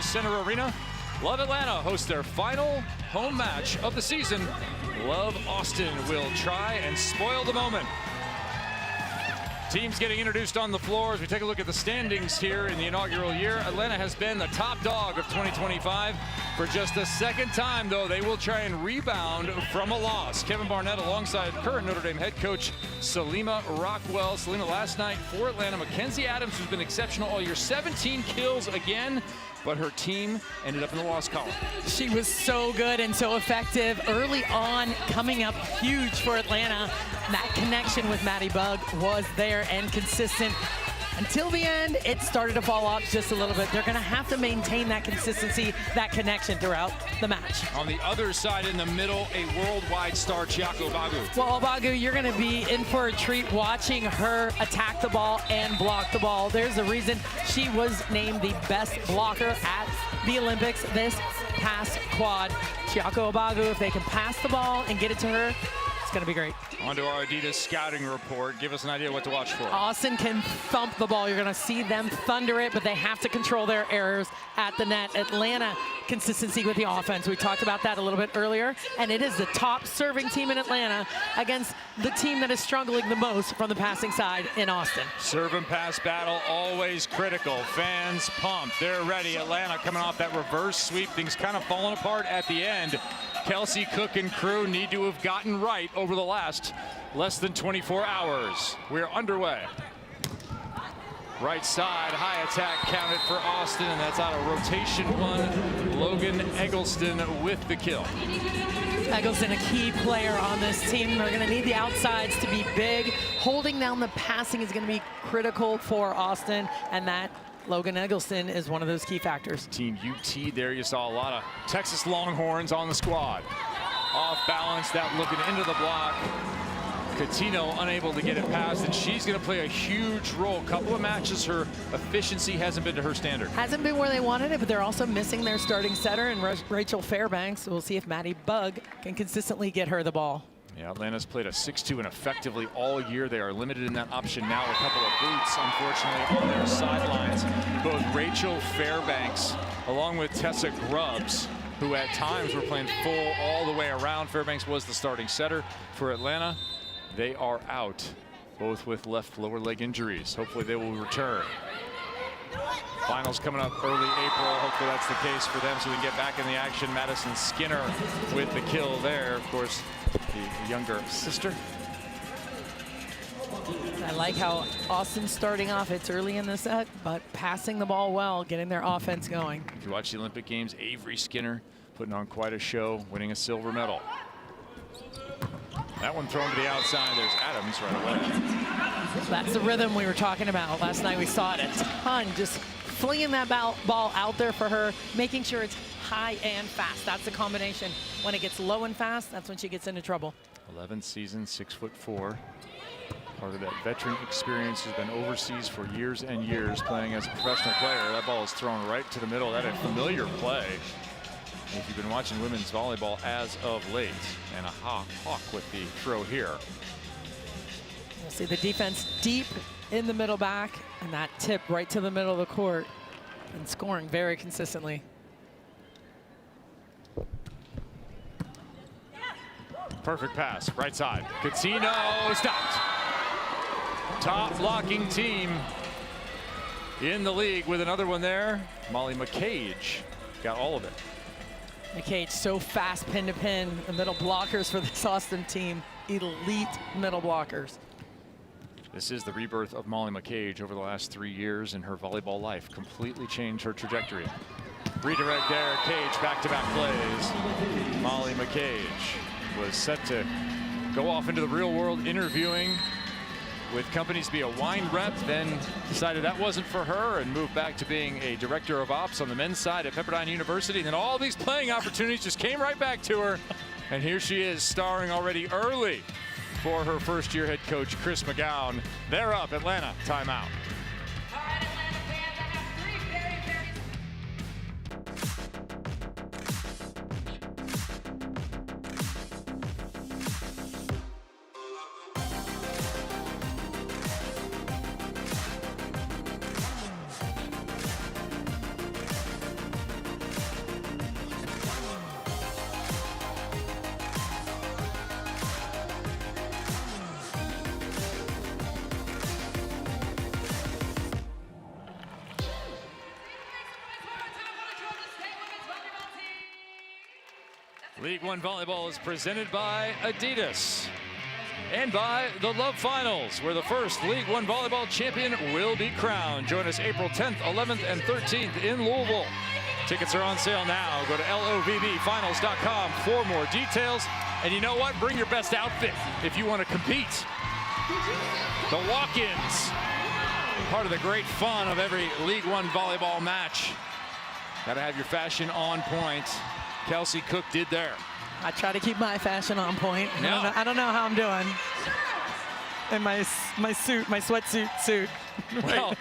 Chase Center Arena, Love Atlanta hosts their final home match of the season. Love Austin will try and spoil the moment. Teams getting introduced on the floor as we take a look at the standings here in the inaugural year. Atlanta has been the top dog of 2025 for just the second time, though. They will try and rebound from a loss. Kevin Barnett alongside current Notre Dame head coach Salima Rockwell. Salima last night for Atlanta. Mackenzie Adams, who's been exceptional all year, 17 kills again, but her team ended up in the loss column. She was so good and so effective early on, coming up huge for Atlanta. That connection with Maddie Bug was there and consistent. Until the end, it started to fall off just a little bit. They're going to have to maintain that consistency, that connection throughout the match. On the other side in the middle, a worldwide star, Chiako Obagu. Well, Obagu, you're going to be in for a treat watching her attack the ball and block the ball. There's a reason she was named the best blocker at the Olympics this past quad. Chiako Obagu, if they can pass the ball and get it to her, it's going to be great. On to our Adidas scouting report. Give us an idea what to watch for. Austin can thump the ball. You're going to see them thunder it, but they have to control their errors at the net. Atlanta, consistency with the offense. We talked about that a little bit earlier, and it is the top serving team in Atlanta against the team that is struggling the most from the passing side in Austin. Serve and pass battle, always critical. Fans pumped. They're ready. Atlanta coming off that reverse sweep. Things kind of falling apart at the end. Kelsey, Cook, and crew need to have gotten right over the last less than 24 hours. We're underway. Right side, high attack counted for Austin, and that's out of rotation one. Logan Eggleston with the kill. Eggleston, a key player on this team. They're going to need the outsides to be big. Holding down the passing is going to be critical for Austin, and that Logan Eggleston is one of those key factors. Team UT there, you saw a lot of Texas Longhorns on the squad. Off balance, that looking into the block. Coutinho unable to get it past, and she's going to play a huge role. Couple of matches, her efficiency hasn't been to her standard. Hasn't been where they wanted it, but they're also missing their starting setter and Rachel Fairbanks. We'll see if Maddie Bug can consistently get her the ball. Yeah, Atlanta's played a 6-2 and effectively all year. They are limited in that option now. A couple of boots, unfortunately, on their sidelines. Both Rachel Fairbanks, along with Tessa Grubbs, who at times were playing full all the way around. Fairbanks was the starting setter for Atlanta. They are out, both with left lower leg injuries. Hopefully they will return. Finals coming up early April. Hopefully that's the case for them so we can get back in the action. Madison Skinner with the kill there. Of course, the younger sister. I like how Austin's starting off. It's early in the set, but passing the ball well, getting their offense going. If you watch the Olympic Games, Avery Skinner putting on quite a show, winning a silver medal. That one thrown to the outside. There's Adams right away. That's the rhythm we were talking about. Last night we saw it a ton, just flinging that ball out there for her, making sure it's high and fast. That's the combination. When it gets low and fast, that's when she gets into trouble. 11th season, 6'4". Part of that veteran experience, has been overseas for years and years playing as a professional player. That ball is thrown right to the middle. That is a familiar play. If you've been watching women's volleyball as of late, and a hawk with the throw here. We'll see the defense deep in the middle back, and that tip right to the middle of the court, and scoring very consistently. Perfect pass, right side. Coutinho stopped. Top blocking team in the league with another one there. Molly McCage got all of it. McCage so fast pin to pin. The middle blockers for this Austin team, elite middle blockers. This is the rebirth of Molly McCage over the last 3 years in her volleyball life. Completely changed her trajectory. Redirect there, Cage back-to-back plays. Molly McCage was set to go off into the real world interviewing with companies to be a wine rep, then decided that wasn't for her and moved back to being a director of ops on the men's side at Pepperdine University. And then all these playing opportunities just came right back to her. And here she is, starring already early for her first-year head coach, Chris McGowan. They're up, Atlanta, timeout. League One Volleyball is presented by Adidas and by the Love Finals, where the first League One Volleyball champion will be crowned. Join us April 10th, 11th, and 13th in Louisville. Tickets are on sale now. Go to LOVBfinals.com for more details. And you know what? Bring your best outfit if you want to compete. The walk-ins, part of the great fun of every League One volleyball match. Got to have your fashion on point. Kelsey Cook did there. I try to keep my fashion on point. No. I don't know how I'm doing in my suit, my sweatsuit suit. Well,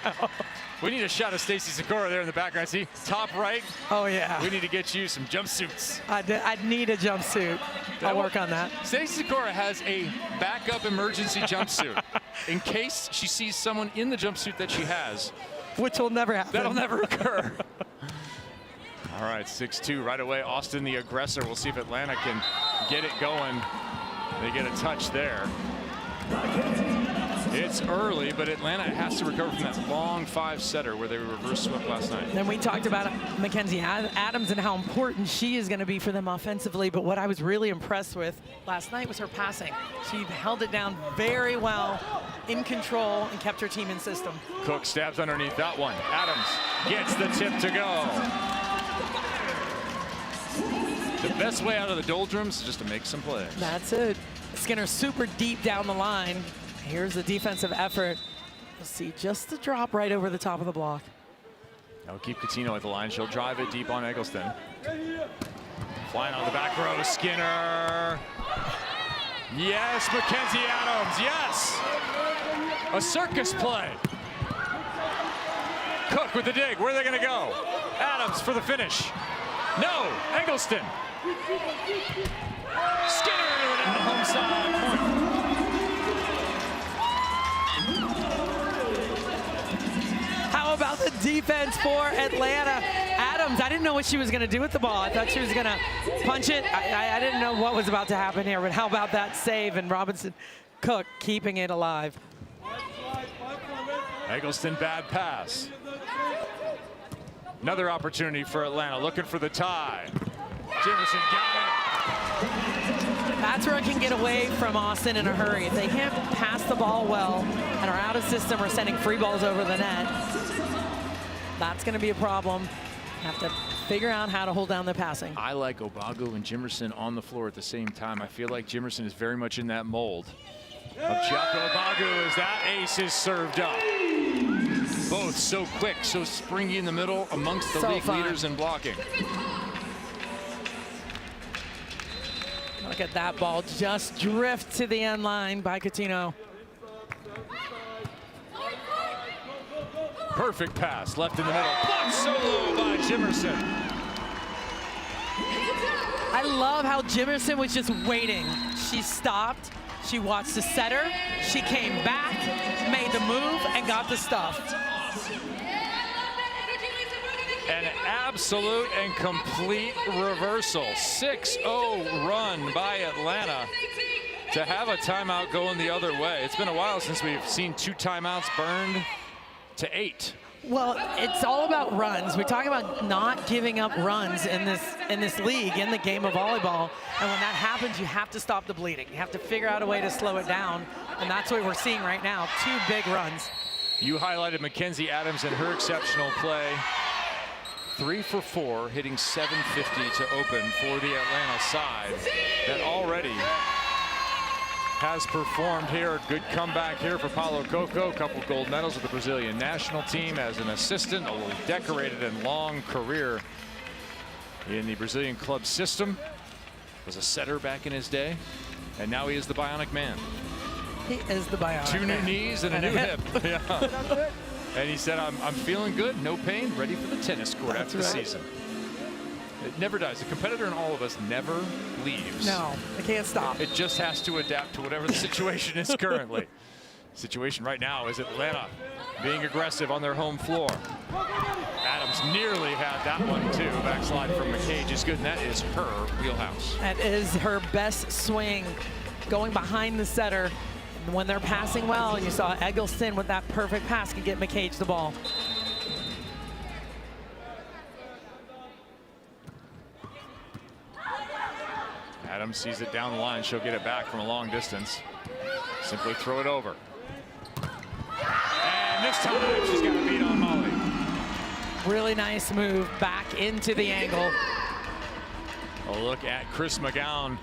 we need a shot of Stacy Sikora there in the background. See, top right. Oh yeah. We need to get you some jumpsuits. I'd need a jumpsuit. I'll work on that. Stacy Sikora has a backup emergency jumpsuit in case she sees someone in the jumpsuit that she has. Which will never happen. That'll never occur. All right, 6-2 right away. Austin, the aggressor. We'll see if Atlanta can get it going. They get a touch there. It's early, but Atlanta has to recover from that long 5-setter where they were reverse swept last night. And we talked about Mackenzie Adams and how important she is going to be for them offensively, but what I was really impressed with last night was her passing. She held it down very well, in control, and kept her team in system. Cook stabs underneath that one. Adams gets the tip to go. The best way out of the doldrums is just to make some plays. That's it. Skinner super deep down the line. Here's the defensive effort. You'll see just a drop right over the top of the block. That'll keep Coutinho at the line. She'll drive it deep on Eggleston. Flying on the back row, Skinner. Yes, Mackenzie Adams, yes! A circus play. Cook with the dig, where are they gonna go? Adams for the finish. No, Eggleston. Skinner down the home side point. How about the defense for Atlanta? Adams, I didn't know what she was going to do with the ball. I thought she was going to punch it. I didn't know what was about to happen here, but how about that save and Robinson Cook keeping it alive. Eggleston, bad pass. Another opportunity for Atlanta, looking for the tie. Jimerson got it. That's where I can get away from Austin in a hurry. If they can't pass the ball well and are out of system or sending free balls over the net, that's going to be a problem. Have to figure out how to hold down the passing. I like Obago and Jimerson on the floor at the same time. I feel like Jimerson is very much in that mold of Chiako Obago as that ace is served up. Both so quick, so springy in the middle amongst the league leaders in blocking. Look at that ball just drift to the end line by Coutinho. Perfect pass, left in the middle. Blocked solo by Jimerson. I love how Jimerson was just waiting. She stopped, she watched the setter, she came back, made the move, and got the stuff. An absolute and complete reversal. 6-0 run by Atlanta to have a timeout going the other way. It's been a while since we've seen 2 timeouts burned to 8. Well, it's all about runs. We're talking about not giving up runs in this league, in the game of volleyball. And when that happens, you have to stop the bleeding. You have to figure out a way to slow it down. And that's what we're seeing right now, 2 big runs. You highlighted Mackenzie Adams and her exceptional play. 3 for 4, hitting 750 to open for the Atlanta side that already has performed here. Good comeback here for Paulo Coco. A couple gold medals with the Brazilian national team as an assistant. A little decorated and long career in the Brazilian club system. Was a setter back in his day, and now he is the bionic man. He is the bionic 2 new man. knees and a new hip. Yeah. And he said, I'm feeling good, no pain, ready for the tennis court after the season. It never does. The competitor in all of us never leaves. No, it can't stop. It just has to adapt to whatever the situation is currently. Situation right now is Atlanta being aggressive on their home floor. Adams nearly had that one too. Backslide from McCage is good, and that is her wheelhouse. That is her best swing, going behind the setter. When they're passing well, you saw Eggleston with that perfect pass can get McCage the ball. Adams sees it down the line. She'll get it back from a long distance. Simply throw it over. And this time she's got a beat on Molly. Really nice move back into the angle. A look at Chris McGowan,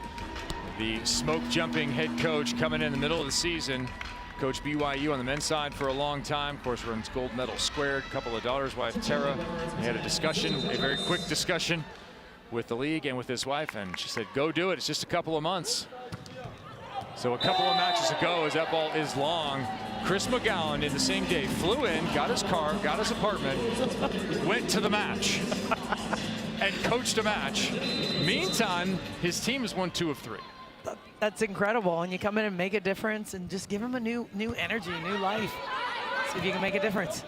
the smoke jumping head coach coming in the middle of the season. Coached BYU on the men's side for a long time. Of course, runs gold medal squared. A couple of daughters, wife Tara. They had a discussion, a very quick discussion with the league and with his wife, and she said, go do it. It's just a couple of months. So a couple of matches ago, as that ball is long, Chris McGowan in the same day flew in, got his car, got his apartment, went to the match, and coached a match. Meantime, his team has won 2 of 3. That's incredible, and you come in and make a difference and just give him a new energy, new life. See if you can make a difference.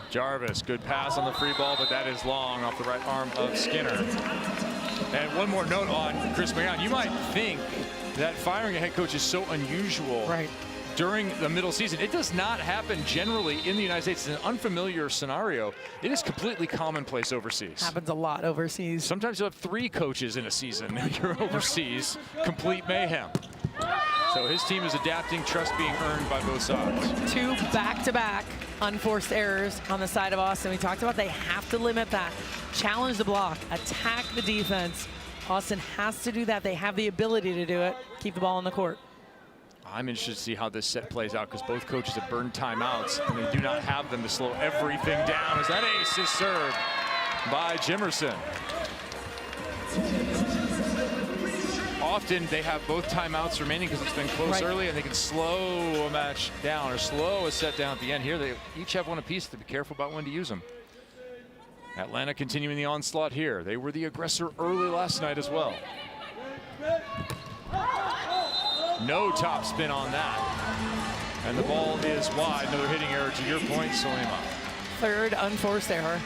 Jarvis, good pass on the free ball, but that is long off the right arm of Skinner. And one more note on Chris McGowan. You might think that firing a head coach is so unusual during the middle season. It does not happen generally in the United States. It's an unfamiliar scenario. It is completely commonplace overseas. Happens a lot overseas. Sometimes you have 3 coaches in a season. You're overseas, complete mayhem. So his team is adapting, trust being earned by both sides. 2 back-to-back unforced errors on the side of Austin. We talked about they have to limit that, challenge the block, attack the defense. Austin has to do that. They have the ability to do it. Keep the ball on the court. I'm interested to see how this set plays out because both coaches have burned timeouts and they do not have them to slow everything down as that ace is served by Jimerson. Often they have both timeouts remaining because it's been close early and they can slow a match down or slow a set down at the end. Here they each have one apiece to be careful about when to use them. Atlanta continuing the onslaught here. They were the aggressor early last night as well. No top spin on that. And the ball is wide. Another hitting error to your point, Salima. 3rd unforced error.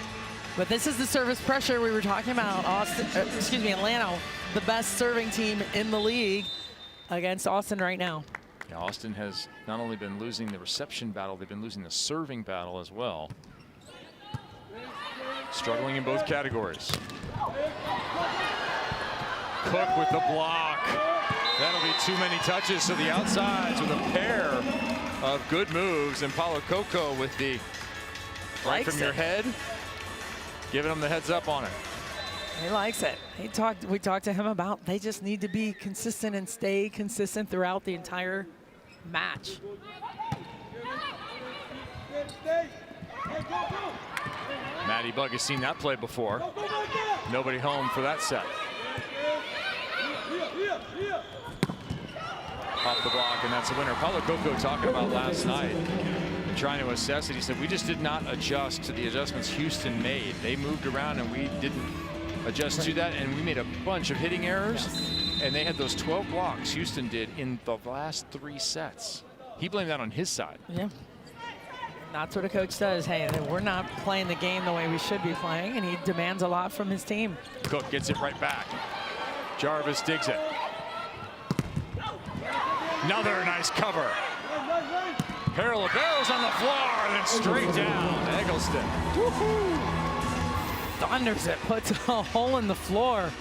But this is the service pressure we were talking about. Atlanta, the best serving team in the league against Austin right now. Yeah, Austin has not only been losing the reception battle, they've been losing the serving battle as well. Struggling in both categories. Cook with the block. That'll be too many touches to the outsides with a pair of good moves. And Paulo Coco with the right from your head, giving him the heads up on it. He likes it. We talked to him about they just need to be consistent and stay consistent throughout the entire match. Maddie Bug has seen that play before. Nobody home for that set. Off the block, and that's a winner. Paulo Coco talking about last night, trying to assess it. He said, we just did not adjust to the adjustments Houston made. They moved around and we didn't adjust to that, and we made a bunch of hitting errors, and they had those 12 blocks Houston did in the last 3 sets. He blamed that on his side. Yeah. That's what a coach says. Hey, we're not playing the game the way we should be playing, and he demands a lot from his team. Cook gets it right back. Jarvis digs it. Another nice cover. Parallel barrels on the floor and then straight down. Eggleston. Thunders it, puts a hole in the floor.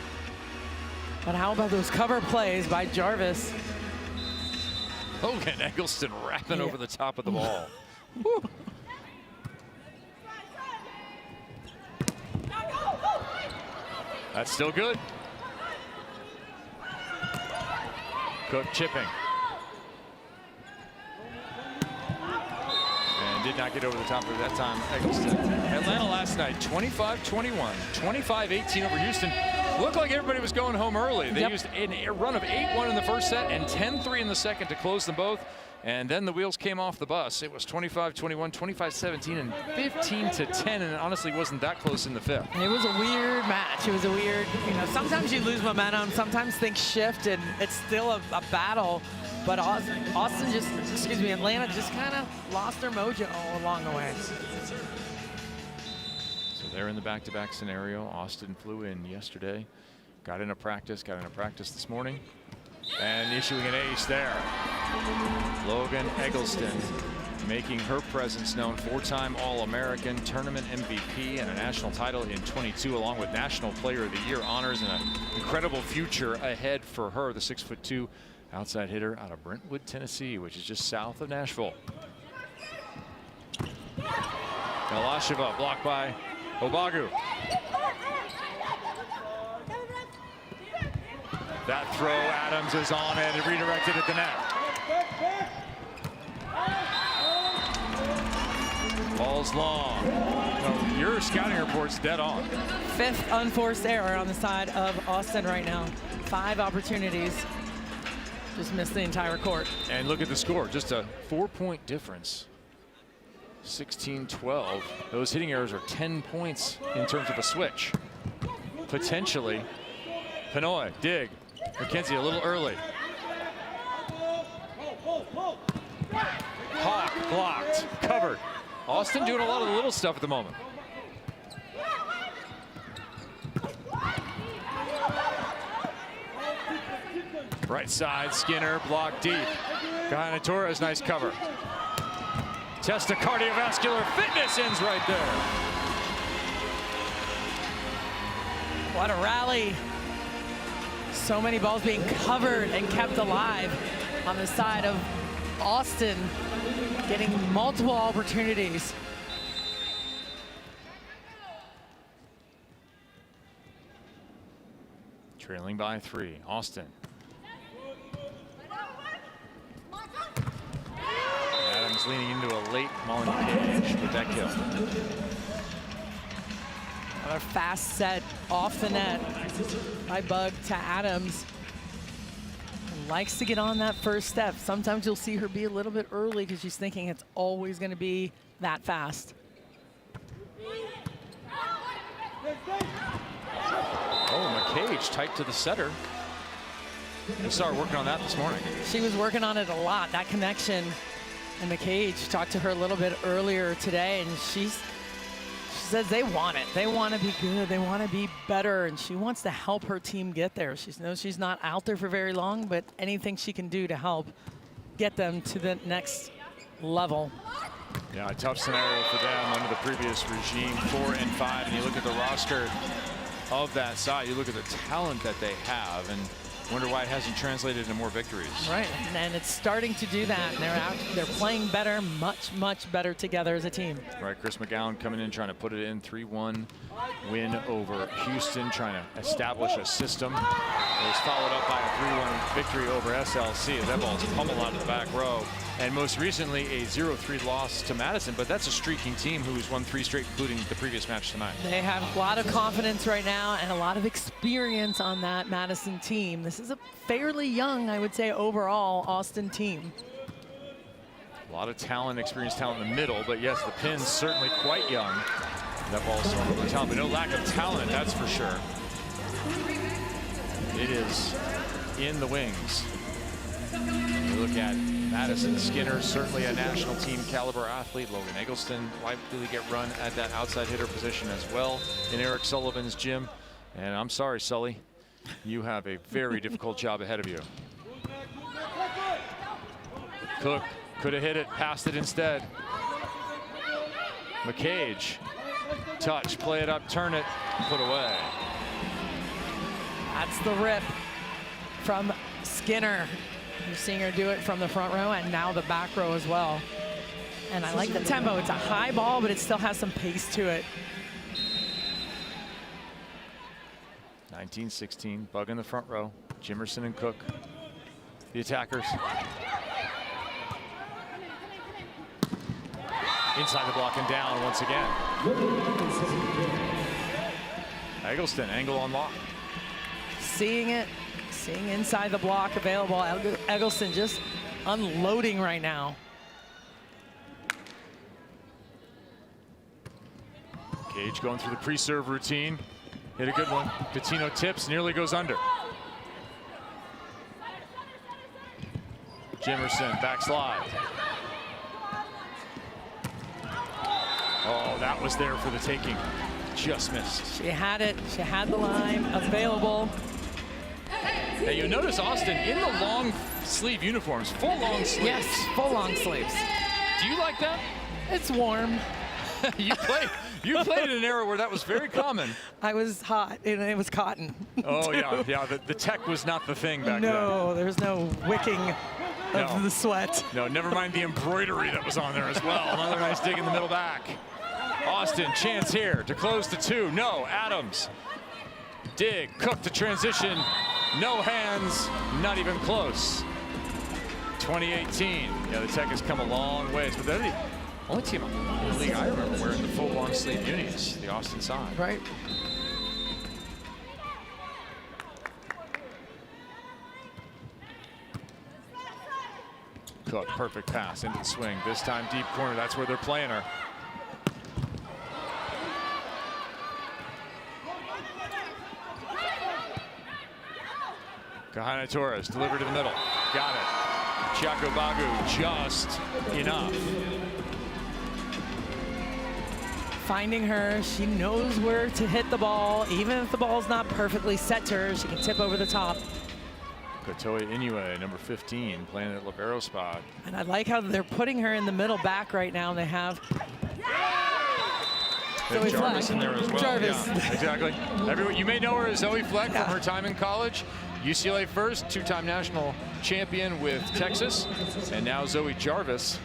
But how about those cover plays by Jarvis? Logan Eggleston wrapping over the top of the ball. That's still good. Cook chipping. And did not get over the top of that time, Eggleston. Atlanta last night, 25-21, 25-18 over Houston. Looked like everybody was going home early. They used a run of 8-1 in the first set and 10-3 in the second to close them both. And then the wheels came off the bus. It was 25-21, 25-17, and 15-10, and it honestly wasn't that close in the 5th. It was a weird match. It was a weird, sometimes you lose momentum, sometimes things shift, and it's still a battle. But Austin just, Atlanta just kind of lost their mojo along the way. So they're in the back-to-back scenario. Austin flew in yesterday, got into practice this morning. And issuing an ace there. Logan Eggleston making her presence known. 4-time All-American, tournament MVP, and a national title in 22, along with National Player of the Year honors, and an incredible future ahead for her. The 6'2" outside hitter out of Brentwood, Tennessee, which is just south of Nashville. Galasheva blocked by Obagu. That throw, Adams is on it and redirected at the net. Ball's long. No, your scouting report's dead on. 5th unforced error on the side of Austin right now. 5 opportunities. Just missed the entire court. And look at the score, just a 4-point difference. 16-12. Those hitting errors are 10 points in terms of a switch. Potentially. Pinoy, dig. McKenzie a little early. Hawk blocked, covered. Austin doing a lot of the little stuff at the moment. Right side, Skinner blocked deep. Guyana Torres, nice cover. Test of cardiovascular fitness ends right there. What a rally. So many balls being covered and kept alive on the side of Austin, getting multiple opportunities. Trailing by 3, Austin. Adams leaning into a late Molly McCage with that kill. What a fast set off the net by Bug to Adams. Likes to get on that first step. Sometimes you'll see her be a little bit early because she's thinking it's always going to be that fast. Oh, McCage tight to the setter. We started working on that this morning. She was working on it a lot, that connection. And McCage talked to her a little bit earlier today, and she says they want it. They want to be good. They want to be better, and she wants to help her team get there. She knows she's not out there for very long, but anything she can do to help get them to the next level. Yeah, a tough scenario for them under the previous regime, 4 and 5. And you look at the roster of that side, you look at the talent that they have, and wonder why it hasn't translated into more victories. Right, and it's starting to do that. And they're playing better, much better together as a team. Right, Chris McGowan coming in, trying to put it in. 3-1 win over Houston, trying to establish a system. It was followed up by a 3-1 victory over SLC as that ball's pummeled out of the back row. And most recently a 0-3 loss to Madison, but that's a streaking team who's won 3 straight, including the previous match tonight. They have a lot of confidence right now and a lot of experience on that Madison team. This is a fairly young, I would say, overall Austin team. A lot of talent, experienced talent in the middle, but yes, the pin's certainly quite young. That ball's thrown over the talent, but no lack of talent, that's for sure. It is in the wings. You look at Madison Skinner, certainly a national team caliber athlete. Logan Eggleston likely to get run at that outside hitter position as well in Eric Sullivan's gym. And I'm sorry, Sully, you have a very difficult job ahead of you. Cook could have hit it, passed it instead. McCage, touch, play it up, turn it, put away. That's the rip from Skinner. You're seeing her do it from the front row and now the back row as well. And I like the tempo. It's a high ball, but it still has some pace to it. 19-16, Bug in the front row. Jimerson and Cook, the attackers. Inside the block and down once again. Eggleston, angle on lock. Seeing it, seeing inside the block available. Eggleston just unloading right now. Cage going through the pre-serve routine. Hit a good one. Patino tips, nearly goes under. Jimerson, backslide. Oh, that was there for the taking. Just missed. She had it. She had the line available. Now you notice Austin in the long sleeve uniforms, full long sleeves. Yes, full long sleeves. Do you like that? It's warm. You played in an era where that was very common. I was hot, and it was cotton. Oh, yeah. The tech was not the thing back then. No, there's no wicking of the sweat. No, never mind the embroidery that was on there as well. Another nice dig in the middle back. Austin, chance here to close to 2. No, Adams. Dig, Cook to transition. No hands, not even close. 2018. Yeah, the Tech has come a long ways, but they're the only team in the league I remember wearing the full long sleeve unis, the Austin side. Right. Cook, perfect pass into the swing. This time deep corner, that's where they're playing her. Kahana Torres delivered to the middle. Got it. Chaco Bagu just enough. Finding her, she knows where to hit the ball. Even if the ball's not perfectly set to her, she can tip over the top. Kotoe Inoue, number 15, playing at libero spot. And I like how they're putting her in the middle back right now. They have Zoe Jarvis Fleck. in there as well. Jarvis. Yeah, exactly. Everyone, you may know her as Zoe Fleck from her time in college. UCLA first, 2-time national champion with Texas, and now Zoe Jarvis.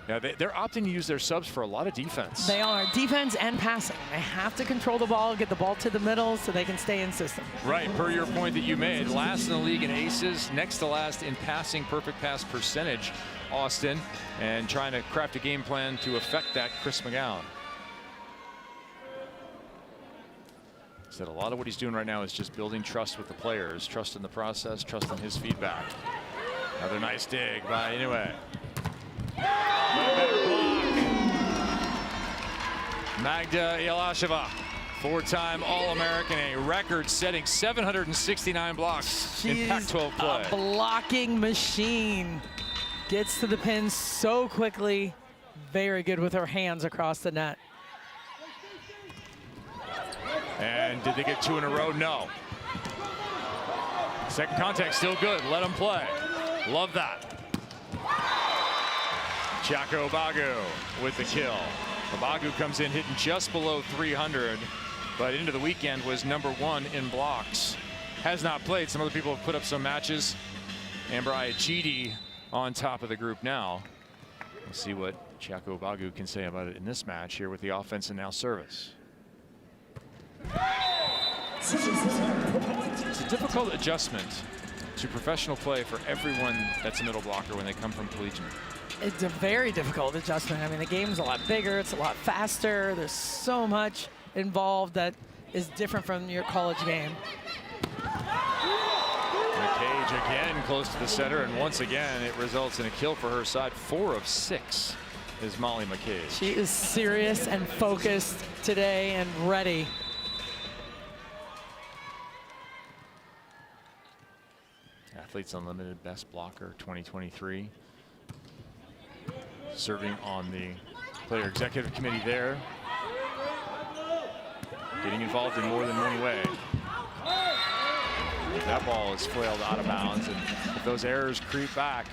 Yeah, they're opting to use their subs for a lot of defense. They are. Defense and passing. They have to control the ball, get the ball to the middle so they can stay in system. Right, per your point that you made. Last in the league in aces, next to last in passing perfect pass percentage, Austin, and trying to craft a game plan to affect that, Chris McGowan. Said a lot of what he's doing right now is just building trust with the players, trust in the process, trust in his feedback. Another nice dig by Inoue. Better block. Magda Yelasheva, 4-time All-American, a record-setting 769 blocks in Pac-12 play. A blocking machine. Gets to the pin so quickly. Very good with her hands across the net. And did they get 2 in a row? No. Second contact still good. Let them play. Love that. Chaco Bagu with the kill. Bagu comes in hitting just below 300, but into the weekend was #1 in blocks. Has not played. Some other people have put up some matches. Amber Ayachidi on top of the group now. We'll see what Chaco Bagu can say about it in this match here with the offense and now service. It's a difficult adjustment to professional play for everyone that's a middle blocker when they come from collegiate. It's a very difficult adjustment. I mean, the game's a lot bigger. It's a lot faster. There's so much involved that is different from your college game. McCage again close to the center, and once again it results in a kill for her side. 4 of 6 is Molly McCage. She is serious and focused today and ready. Athletes Unlimited Best Blocker 2023. Serving on the player executive committee there. Getting involved in more than one way. That ball is flailed out of bounds, and if those errors creep back,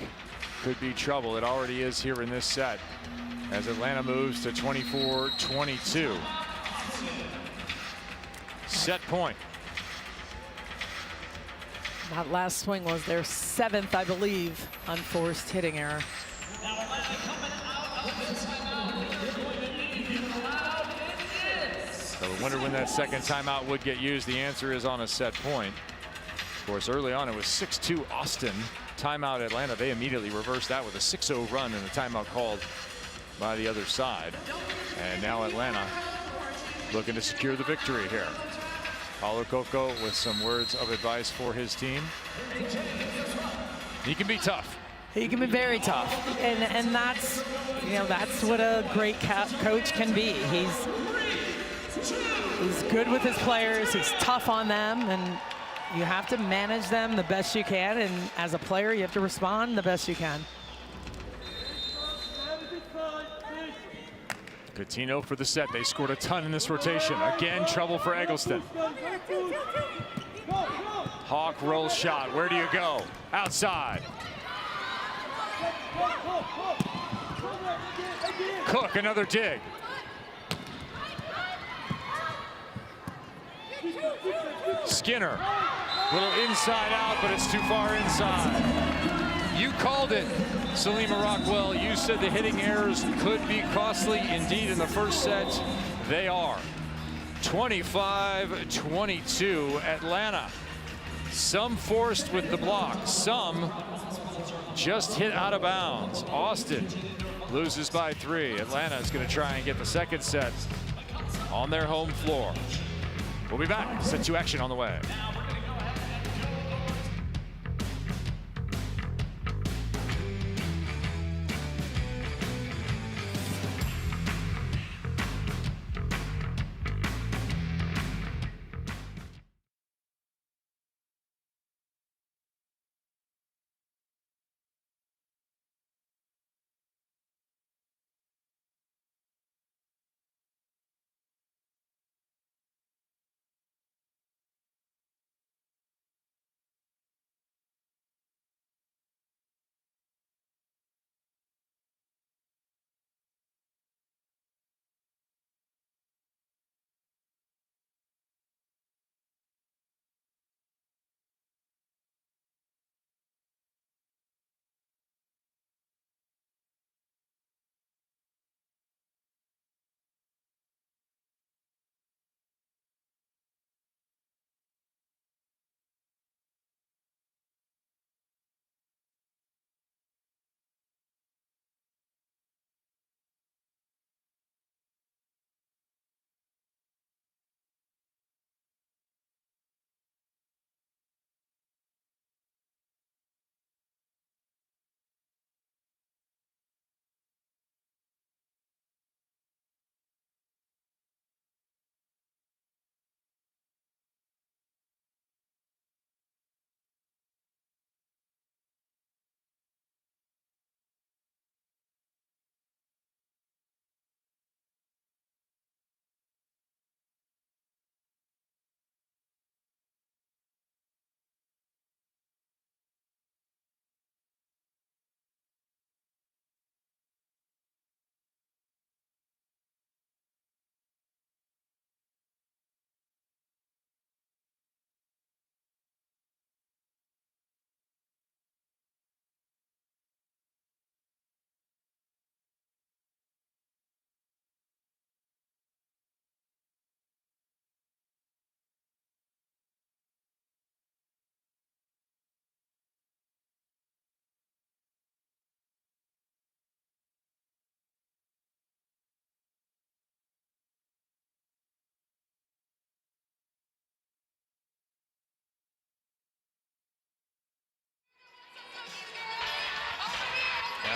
could be trouble. It already is here in this set as Atlanta moves to 24-22. Set point. That last swing was their 7th, I believe, unforced hitting error. So I wonder when that second timeout would get used. The answer is on a set point. Of course, early on it was 6-2 Austin. Timeout Atlanta. They immediately reversed that with a 6-0 run and a timeout called by the other side. And now Atlanta looking to secure the victory here. Paulo Coco with some words of advice for his team. He can be tough. He can be very tough, and that's, you know, that's what a great coach can be. He's good with his players. He's tough on them, and you have to manage them the best you can. And as a player, you have to respond the best you can. Coutinho for the set. They scored a ton in this rotation. Again, trouble for Eggleston. Hawk roll shot. Where do you go? Outside. Cook, another dig. Skinner, little inside out, but it's too far inside. You called it, Salima Rockwell. You said the hitting errors could be costly. Indeed, in the first set, they are. 25-22, Atlanta. Some forced with the block, some just hit out of bounds. Austin loses by 3. Atlanta is going to try and get the second set on their home floor. We'll be back. Set 2 action on the way.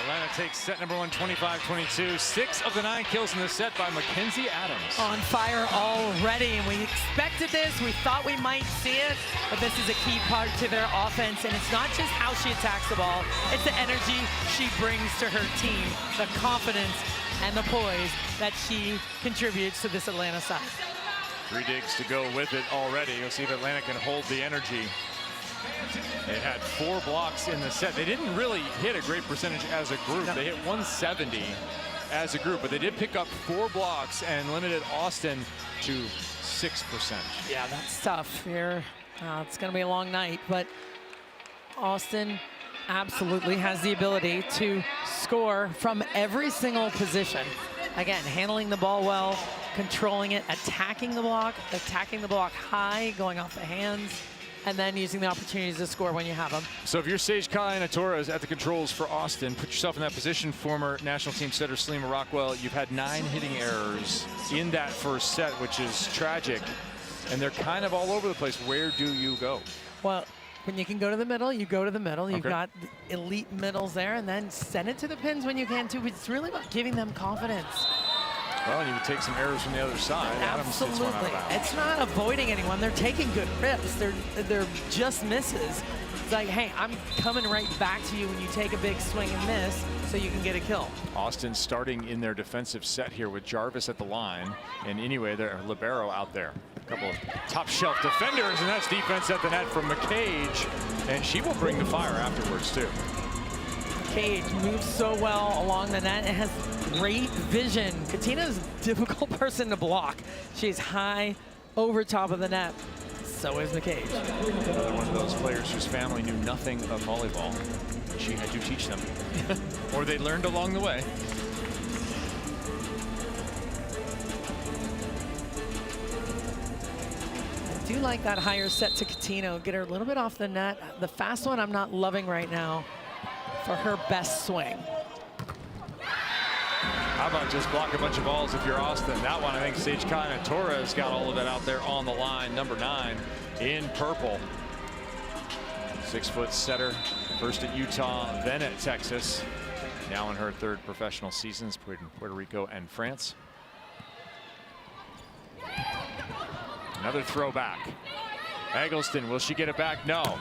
Atlanta takes set number 1, 25-22. 6 of the 9 kills in the set by Mackenzie Adams. On fire already, and we expected this. We thought we might see it, but this is a key part to their offense, and it's not just how she attacks the ball, it's the energy she brings to her team, the confidence and the poise that she contributes to this Atlanta side. 3 digs to go with it already. You'll see if Atlanta can hold the energy. They had 4 blocks in the set. They didn't really hit a great percentage as a group. No. They hit 170 as a group, but they did pick up 4 blocks and limited Austin to 6%. Yeah, that's tough here. It's going to be a long night, but Austin absolutely has the ability to score from every single position. Again, handling the ball well, controlling it, attacking the block high, going off the hands, and then using the opportunities to score when you have them. So if you're Sage Kayana Torres at the controls for Austin, put yourself in that position. Former national team setter Salima Rockwell, you've had 9 hitting errors in that first set, which is tragic. And they're kind of all over the place. Where do you go? Well, when you can go to the middle, you go to the middle. You've got elite middles there, and then send it to the pins when you can too. It's really about giving them confidence. Well, and you would take some errors from the other side. Absolutely. It's not avoiding anyone. They're taking good rips. They're just misses. It's like, hey, I'm coming right back to you when you take a big swing and miss so you can get a kill. Austin starting in their defensive set here with Jarvis at the line. And anyway, their libero out there. A couple of top shelf defenders, and that's defense at the net from McCage. And she will bring the fire afterwards, too. McCage moves so well along the net and has great vision. Katina's a difficult person to block. She's high over top of the net. So is McCage. Another one of those players whose family knew nothing of volleyball. She had to teach them, or they learned along the way. I do like that higher set to Katina. Get her a little bit off the net. The fast one I'm not loving right now for her best swing. How about just block a bunch of balls if you're Austin? That one, I think Sage Kana Torres got all of it out there on the line. Number 9 in purple. 6-foot setter, first at Utah, then at Texas. Now in her 3rd professional seasons, played in Puerto Rico and France. Another throwback. Eggleston, will she get it back? No.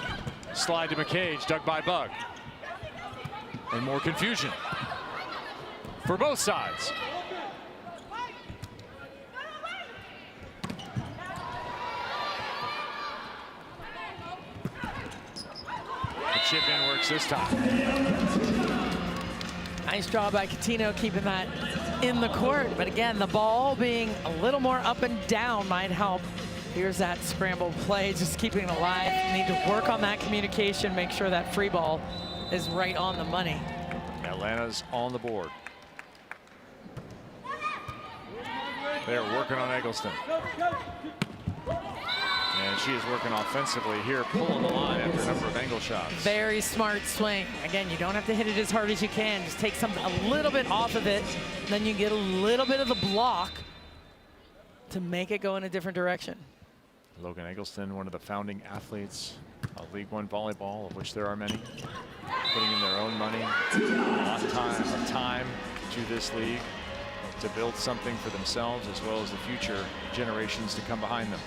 Slide to McCage, dug by Bug. And more confusion for both sides. The chip in works this time. Nice draw by Katina, keeping that in the court. But again, the ball being a little more up and down might help. Here's that scramble play, just keeping it alive. Need to work on that communication, make sure that free ball is right on the money. Atlanta's on the board. They're working on Eggleston. And she is working offensively here, pulling the line after a number of angle shots. Very smart swing. Again, you don't have to hit it as hard as you can. Just take something a little bit off of it. Then you get a little bit of the block to make it go in a different direction. Logan Eggleston, one of the founding athletes of League One volleyball, of which there are many, putting in their own money, a lot of time to this league to build something for themselves as well as the future generations to come behind them.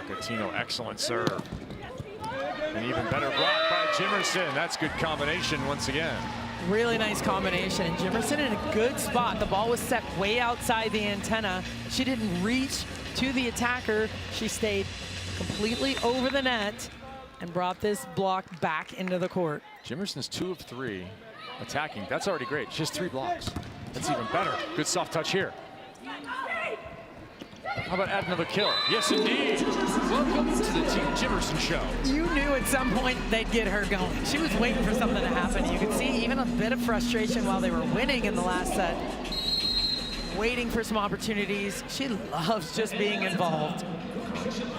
Catino, excellent serve. An even better block by Jimerson. That's good combination once again. Really nice combination. And Jimerson in a good spot. The ball was set way outside the antenna. She didn't reach to the attacker. She stayed completely over the net and brought this block back into the court. Jimerson's 2 of 3 attacking. That's already great. She has 3 blocks. That's even better. Good soft touch here. How about add another kill? Yes, indeed. Welcome to the Team Jimerson Show. You knew at some point they'd get her going. She was waiting for something to happen. You could see even a bit of frustration while they were winning in the last set. Waiting for some opportunities. She loves just being involved.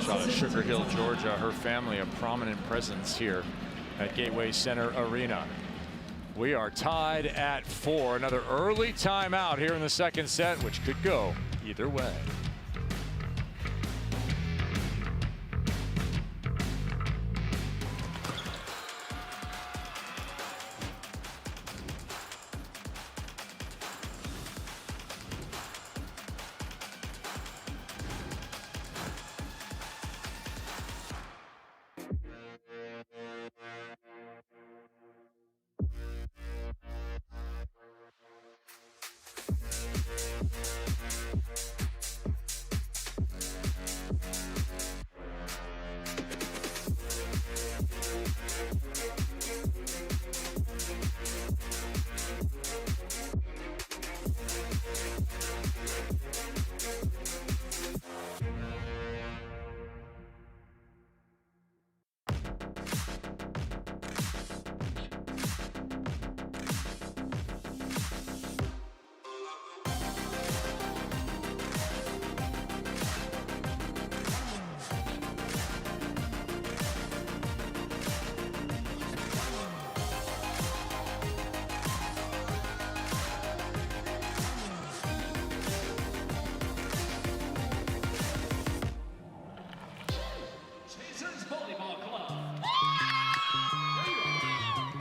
Shot at Sugar Hill, Georgia. Her family a prominent presence here at Gateway Center Arena. We are tied at 4. Another early timeout here in the second set, which could go either way.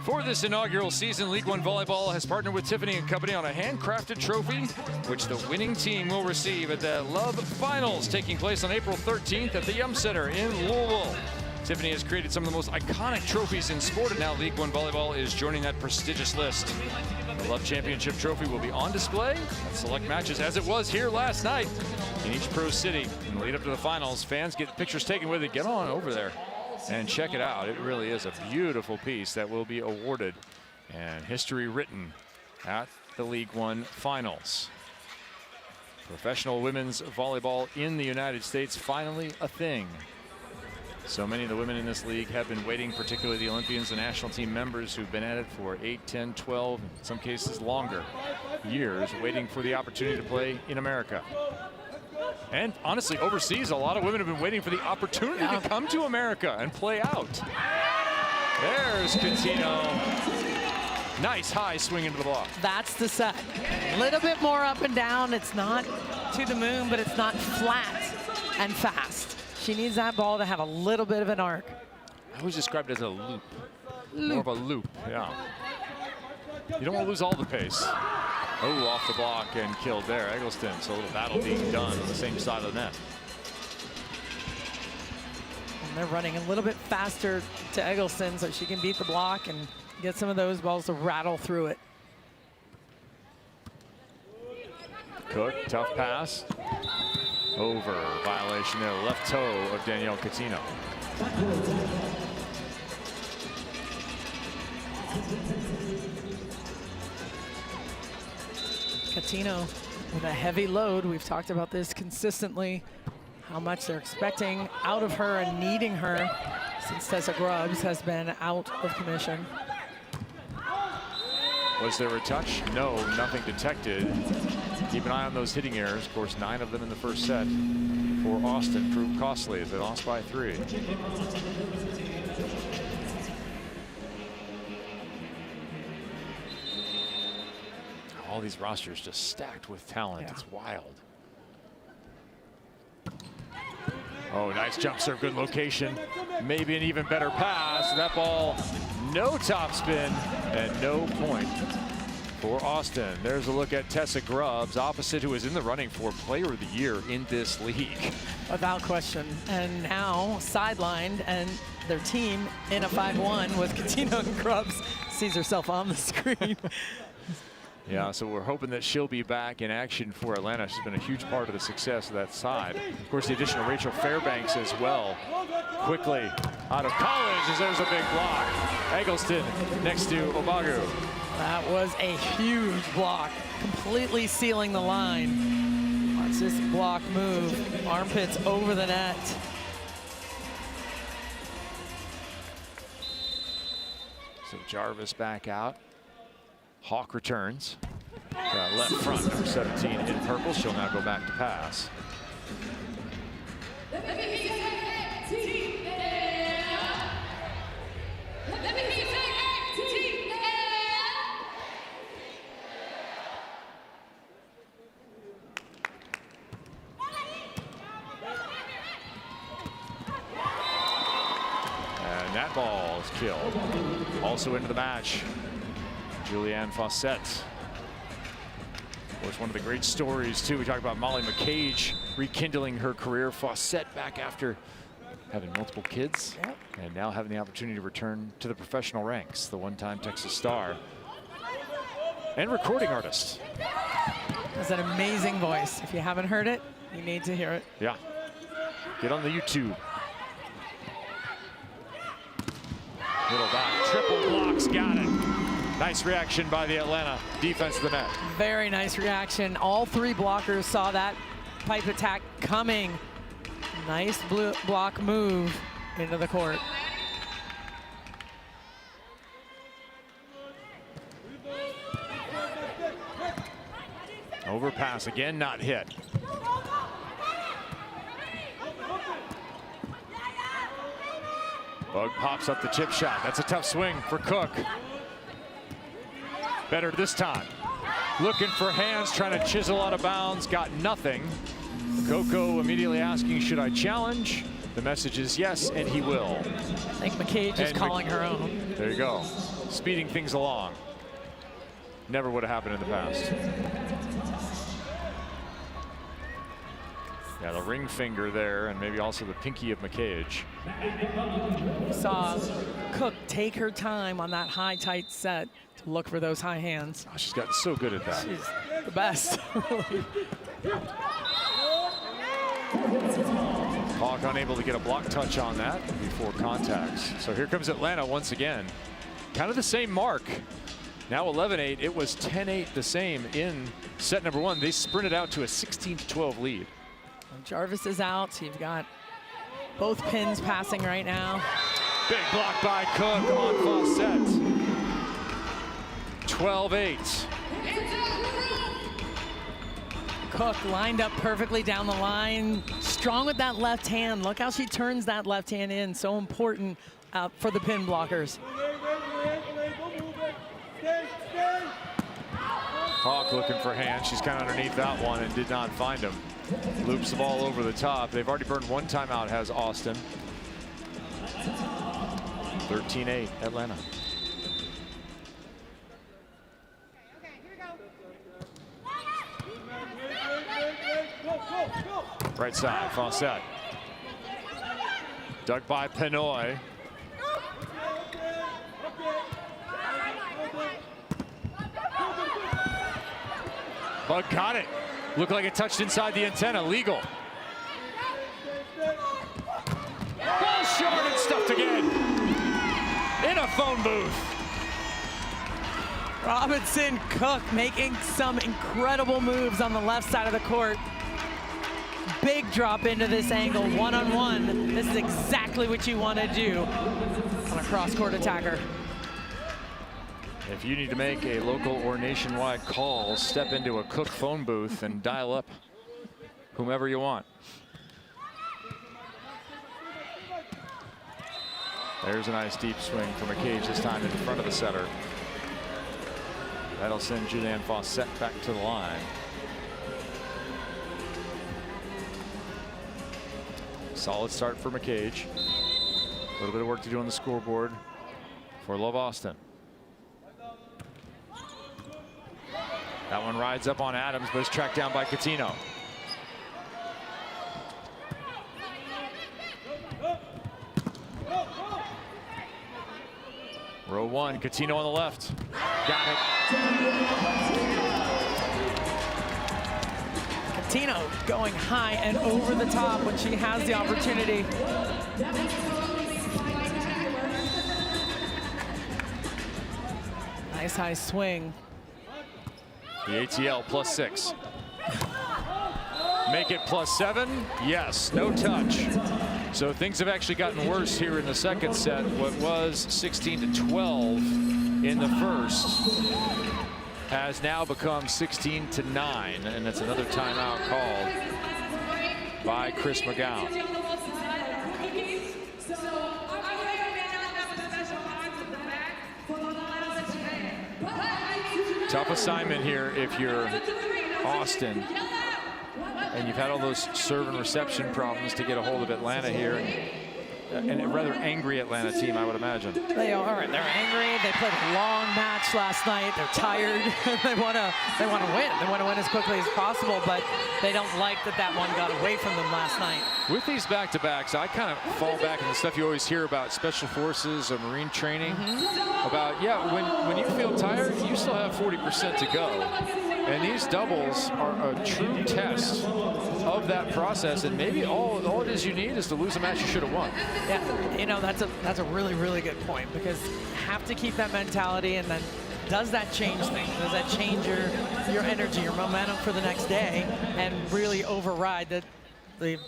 For this inaugural season, League One Volleyball has partnered with Tiffany & Company on a handcrafted trophy, which the winning team will receive at the Love Finals, taking place on April 13th at the Yum Center in Louisville. Tiffany has created some of the most iconic trophies in sport, and now League One Volleyball is joining that prestigious list. The Love Championship trophy will be on display at select matches, as it was here last night in each pro city. In the lead up to the finals, fans get pictures taken with it. Get on over there and check it out. It really is a beautiful piece that will be awarded and history written at the League One finals. Professional women's volleyball in the United States, finally a thing. So many of the women in this league have been waiting, particularly the Olympians, the national team members who've been at it for 8, 10, 12, in some cases longer years, waiting for the opportunity to play in America. And honestly, overseas, a lot of women have been waiting for the opportunity to come to America and play out. There's Coutinho. Nice high swing into the block. That's the set. A little bit more up and down. It's not to the moon, but it's not flat and fast. She needs that ball to have a little bit of an arc. I always described it as a loop. More of a loop, yeah. You don't want to lose all the pace. Oh, off the block and killed there, Eggleston. So a little battle being done on the same side of the net. And they're running a little bit faster to Eggleston so she can beat the block and get some of those balls to rattle through it. Cook, tough pass. Over, violation there, left toe of Danielle Coutinho. Coutinho with a heavy load. We've talked about this consistently, how much they're expecting out of her and needing her since Tessa Grubbs has been out of commission. Was there a touch? No, nothing detected. Keep an eye on those hitting errors. Of course, 9 of them in the first set for Austin proved costly as they lost by 3. All these rosters just stacked with talent. Yeah. It's wild. Oh, nice jump serve, good location. Maybe an even better pass. That ball, no topspin and no point for Austin. There's a look at Tessa Grubbs, opposite, who is in the running for Player of the Year in this league. Without question. And now sidelined, and their team in a 5-1 with Coutinho and Grubbs sees herself on the screen. Yeah, so we're hoping that she'll be back in action for Atlanta. She's been a huge part of the success of that side. Of course, the addition of Rachel Fairbanks as well. Quickly out of college as there's a big block. Eggleston next to Obagu. That was a huge block, completely sealing the line. Watch this block move. Armpits over the net. So Jarvis back out. Hawk returns. Left front, number 17 in purple. She'll now go back to pass. And that ball is killed. Also into the match, Julianne Fawcett. Of course, one of the great stories, too. We talked about Molly McCage rekindling her career. Fawcett back after having multiple kids, and now having the opportunity to return to the professional ranks. The one-time Texas star and recording artist. Has an amazing voice. If you haven't heard it, you need to hear it. Yeah. Get on the YouTube. Little dot, triple blocks, got it. Nice reaction by the Atlanta defense of the net. Very nice reaction. All 3 blockers saw that pipe attack coming. Nice block move into the court. Overpass again, not hit. Bug pops up the chip shot. That's a tough swing for Cook. Better this time. Looking for hands, trying to chisel out of bounds, got nothing. Coco immediately asking, should I challenge? The message is yes, and he will. I think McCage is calling her own. There you go. Speeding things along. Never would have happened in the past. Yeah, the ring finger there, and maybe also the pinky of McCage. You saw Cook take her time on that high, tight set to look for those high hands. Oh, she's gotten so good at that. She's the best. Hawk unable to get a block touch on that before contacts. So here comes Atlanta once again. Kind of the same mark. Now 11-8. It was 10-8 the same in set number 1. They sprinted out to a 16-12 lead. Jarvis is out, so you've got both pins passing right now. Big block by Cook on Fawcett. 12-8. Cook lined up perfectly down the line. Strong with that left hand. Look how she turns that left hand in. So important for the pin blockers. Hawk looking for hands. She's kind of underneath that one and did not find him. Loops the ball over the top. They've already burned one timeout, has Austin. 13-8, Atlanta. Right side, Fawcett. Dug by Pinoy. Bug got it. Looked like it touched inside the antenna. Legal. Ball short and stuffed again. In a phone booth. Robinson Cook making some incredible moves on the left side of the court. Big drop into this angle, one-on-one. This is exactly what you want to do on a cross-court attacker. If you need to make a local or nationwide call, step into a Cook phone booth and dial up whomever you want. There's a nice deep swing from McCage, this time in front of the setter. That'll send Julianne Fawcett back to the line. Solid start for McCage. A little bit of work to do on the scoreboard for LOVB Austin. That one rides up on Adams, but is tracked down by Coutinho. Row one, Coutinho on the left. Got it. Coutinho going high and over the top when she has the opportunity. Nice high swing. The ATL +6. Make it +7. Yes, no touch. So things have actually gotten worse here in the second set. What was 16-12 in the first has now become 16-9, and that's another timeout called by Chris McGowan. Tough assignment here if you're Austin and you've had all those serve and reception problems to get a hold of Atlanta here, and a rather angry Atlanta team, I would imagine. They are. They're angry. They played a long match last night. They're tired. They want to win. They want to win as quickly as possible, but they don't like that one got away from them last night. With these back-to-backs, I kind of fall back in the stuff you always hear about special forces or Marine training. About, yeah, when you feel tired, you still have 40% to go. And these doubles are a true test of that process, and maybe all it is you need is to lose a match you should have won. Yeah, you know, that's a really, really good point, because you have to keep that mentality, and then does that change things? Does that change your energy, your momentum for the next day, and really override the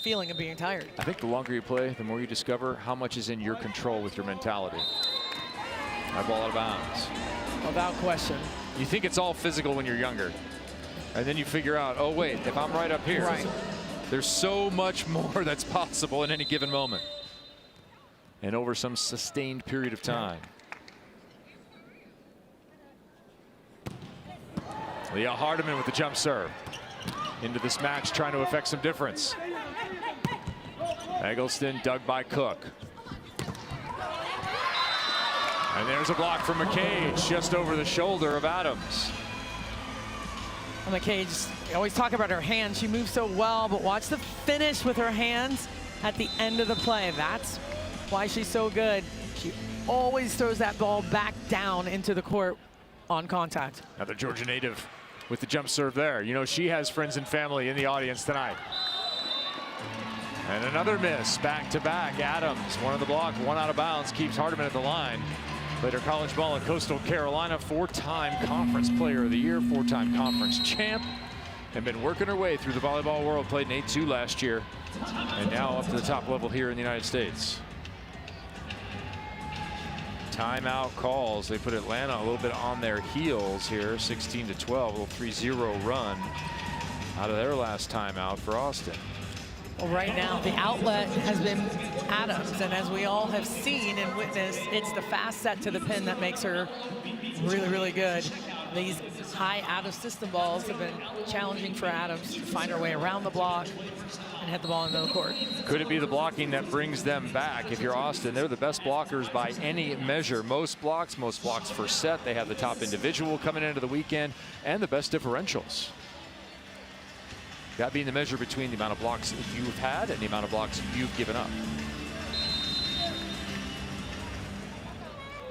feeling of being tired? I think the longer you play, the more you discover how much is in your control with your mentality. My ball out of bounds. Without question. You think it's all physical when you're younger, and then you figure out, oh wait, if I'm right up here, right, there's so much more that's possible in any given moment and over some sustained period of time. Leah Hardiman with the jump serve into this match, trying to affect some difference. Eggleston dug by Cook. And there's a block from McCage just over the shoulder of Adams. McKay, I always talk about her hands. She moves so well, but watch the finish with her hands at the end of the play. That's why she's so good. She always throws that ball back down into the court on contact. Another Georgia native with the jump serve there. You know, she has friends and family in the audience tonight. And another miss, back-to-back. Adams, one on the block, one out of bounds, keeps Hardiman at the line. Played her college ball at Coastal Carolina, 4-time Conference Player of the Year, 4-time Conference Champ, and been working her way through the volleyball world. Played in A2 last year, and now up to the top level here in the United States. Timeout calls. They put Atlanta a little bit on their heels here, 16-12, a little 3-0 run out of their last timeout for Austin. Well, right now, the outlet has been Adams, and as we all have seen and witnessed, it's the fast set to the pin that makes her really, really good. These high out-of-system balls have been challenging for Adams to find her way around the block and hit the ball into the court. Could it be the blocking that brings them back? If you're Austin, they're the best blockers by any measure. Most blocks per set. They have the top individual coming into the weekend and the best differentials. That being the measure between the amount of blocks you've had and the amount of blocks you've given up.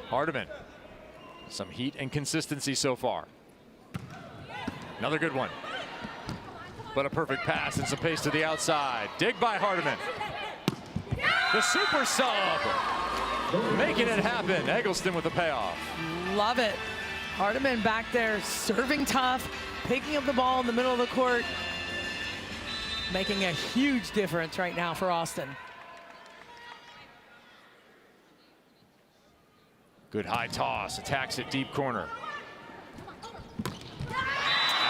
Hardiman, some heat and consistency so far. Another good one. But a perfect pass and some pace to the outside. Dig by Hardiman. The super sub. Making it happen. Eggleston with the payoff. Love it. Hardiman back there serving tough, picking up the ball in the middle of the court, making a huge difference right now for Austin. Good high toss, attacks it deep corner.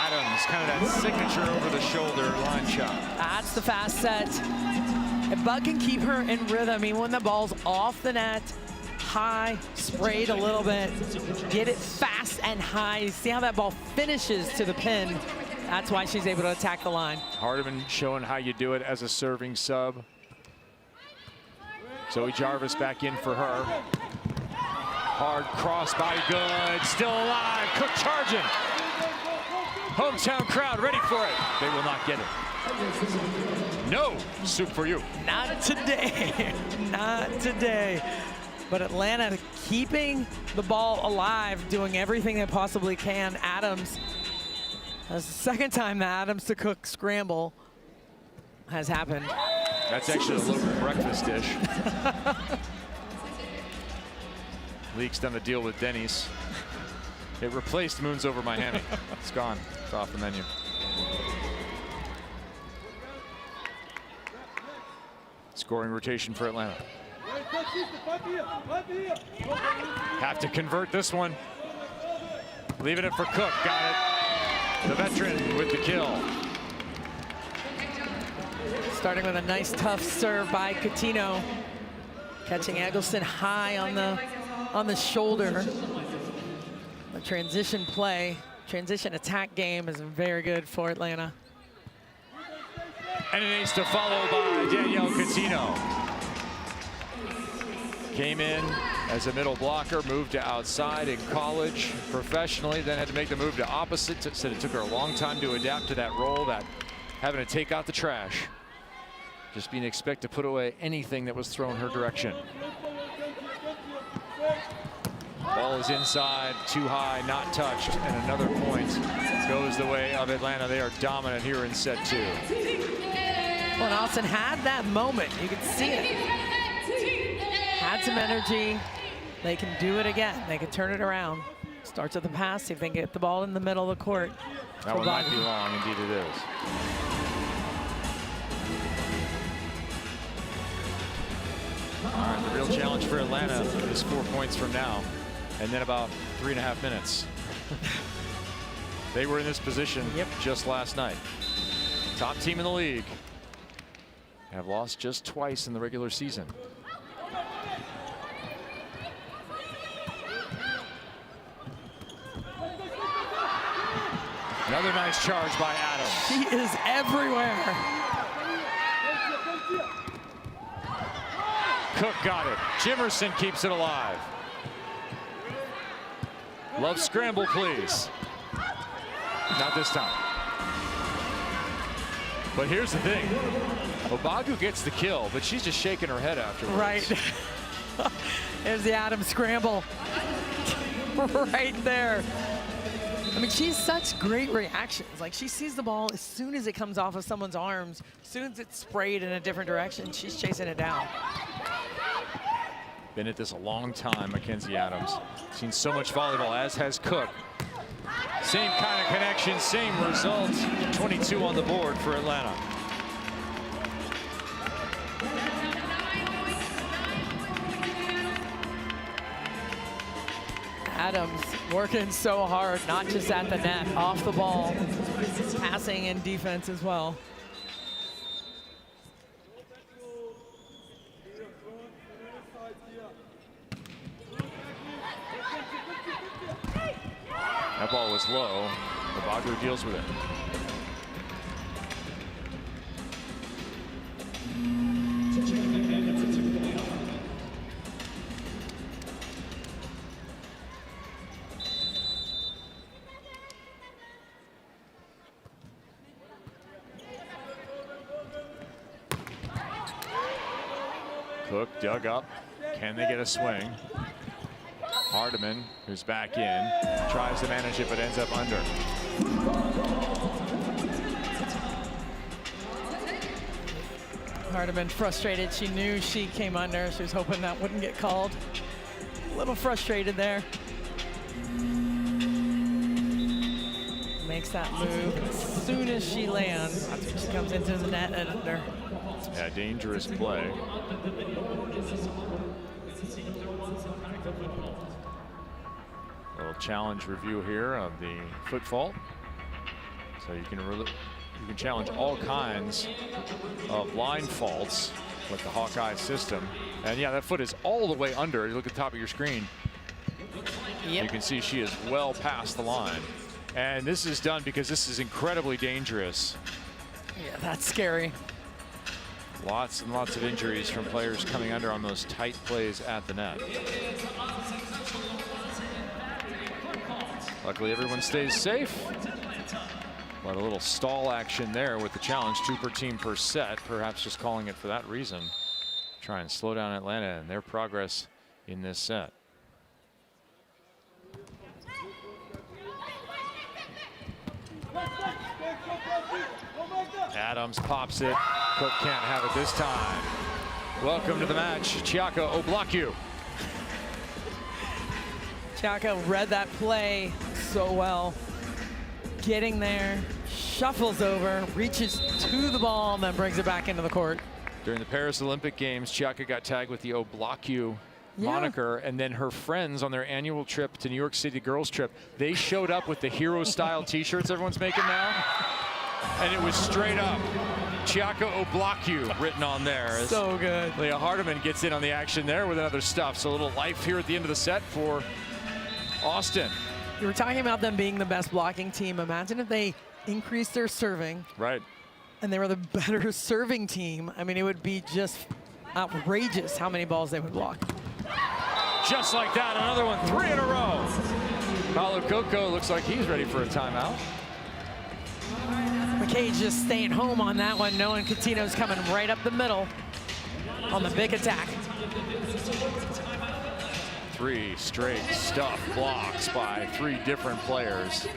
Adams, kind of that signature over the shoulder line shot. That's the fast set. If Bud can keep her in rhythm, even when the ball's off the net, high, sprayed a little bit, get it fast and high. See how that ball finishes to the pin. That's why she's able to attack the line. Hardiman showing how you do it as a serving sub. Zoe Jarvis back in for her. Hard cross body, good, still alive, Cook charging. Hometown crowd ready for it. They will not get it. No, soup for you. Not today, not today. But Atlanta keeping the ball alive, doing everything they possibly can. Adams, that's the second time that Adams to Cook scramble has happened. That's actually a local breakfast dish. Leaks done the deal with Denny's. It replaced Moons Over Miami. It's gone. It's off the menu. Scoring rotation for Atlanta. Have to convert this one. Leaving it for Cook. Got it. The veteran with the kill. Starting with a nice tough serve by Coutinho. Catching Eggleston high on the shoulder. The transition play, transition attack game is very good for Atlanta. And an ace to follow by Danielle Coutinho. Came in as a middle blocker, moved to outside in college professionally, then had to make the move to opposite. Said it took her a long time to adapt to that role, that having to take out the trash. Just being expected to put away anything that was thrown her direction. Ball is inside, too high, not touched, and another point goes the way of Atlanta. They are dominant here in set two. Well, and Austin had that moment. You could see it. Had some energy. They can do it again. They can turn it around. Starts with the pass, see if they can get the ball in the middle of the court. That one might be long, indeed it is. All right, the real challenge for Atlanta is 4 points from now, and then about 3.5 minutes. They were in this position just last night. Top team in the league. Have lost just twice in the regular season. Another nice charge by Adams. She is everywhere. Cook got it. Jimerson keeps it alive. Love scramble, please. Not this time. But here's the thing. Obagu gets the kill, but she's just shaking her head afterwards. Right. There's the Adams scramble. Right there. I mean, she's such great reactions. Like, she sees the ball as soon as it comes off of someone's arms, as soon as it's sprayed in a different direction, she's chasing it down. Been at this a long time, Mackenzie Adams. Seen so much volleyball, as has Cook. Same kind of connection, same result. 22 on the board for Atlanta. Adams working so hard, not just at the net, off the ball, passing and defense as well. That ball was low. Obagu deals with it. Cook dug up. Can they get a swing? Hardiman, who's back in, tries to manage it but ends up under. Hardiman frustrated. She knew she came under. She was hoping that wouldn't get called. A little frustrated there. Makes that move. As soon as she lands, that's when she comes into the net and under. Yeah, dangerous play. Little challenge review here of the foot fault. So you can challenge all kinds of line faults with the Hawkeye system. And yeah, that foot is all the way under. You look at the top of your screen. Yep. You can see she is well past the line. And this is done because this is incredibly dangerous. Yeah, that's scary. Lots and lots of injuries from players coming under on those tight plays at the net. Luckily, everyone stays safe. But a little stall action there with the challenge, 2 per team per set, perhaps just calling it for that reason. Try and slow down Atlanta and their progress in this set. Adams pops it. Cook can't have it this time. Welcome to the match, Chiaka Oblaku. Chiaka read that play so well. Getting there, shuffles over, reaches to the ball, and then brings it back into the court. During the Paris Olympic Games, Chiaka got tagged with the Oblaku moniker, and then her friends on their annual trip to New York City, girls trip, they showed up with the hero style t-shirts everyone's making now. And it was straight up Chiaka Oblaku written on there. So good. Leah Hardiman gets in on the action there with another stuff. So a little life here at the end of the set for Austin. You were talking about them being the best blocking team. Imagine if they increased their serving. Right. And they were the better serving team. I mean, it would be just outrageous how many balls they would block. Just like that, another one, 3 in a row. Paulo Coco looks like he's ready for a timeout. McKay just staying home on that one, knowing Coutinho's coming right up the middle on the big attack. 3 straight stuff blocks by 3 different players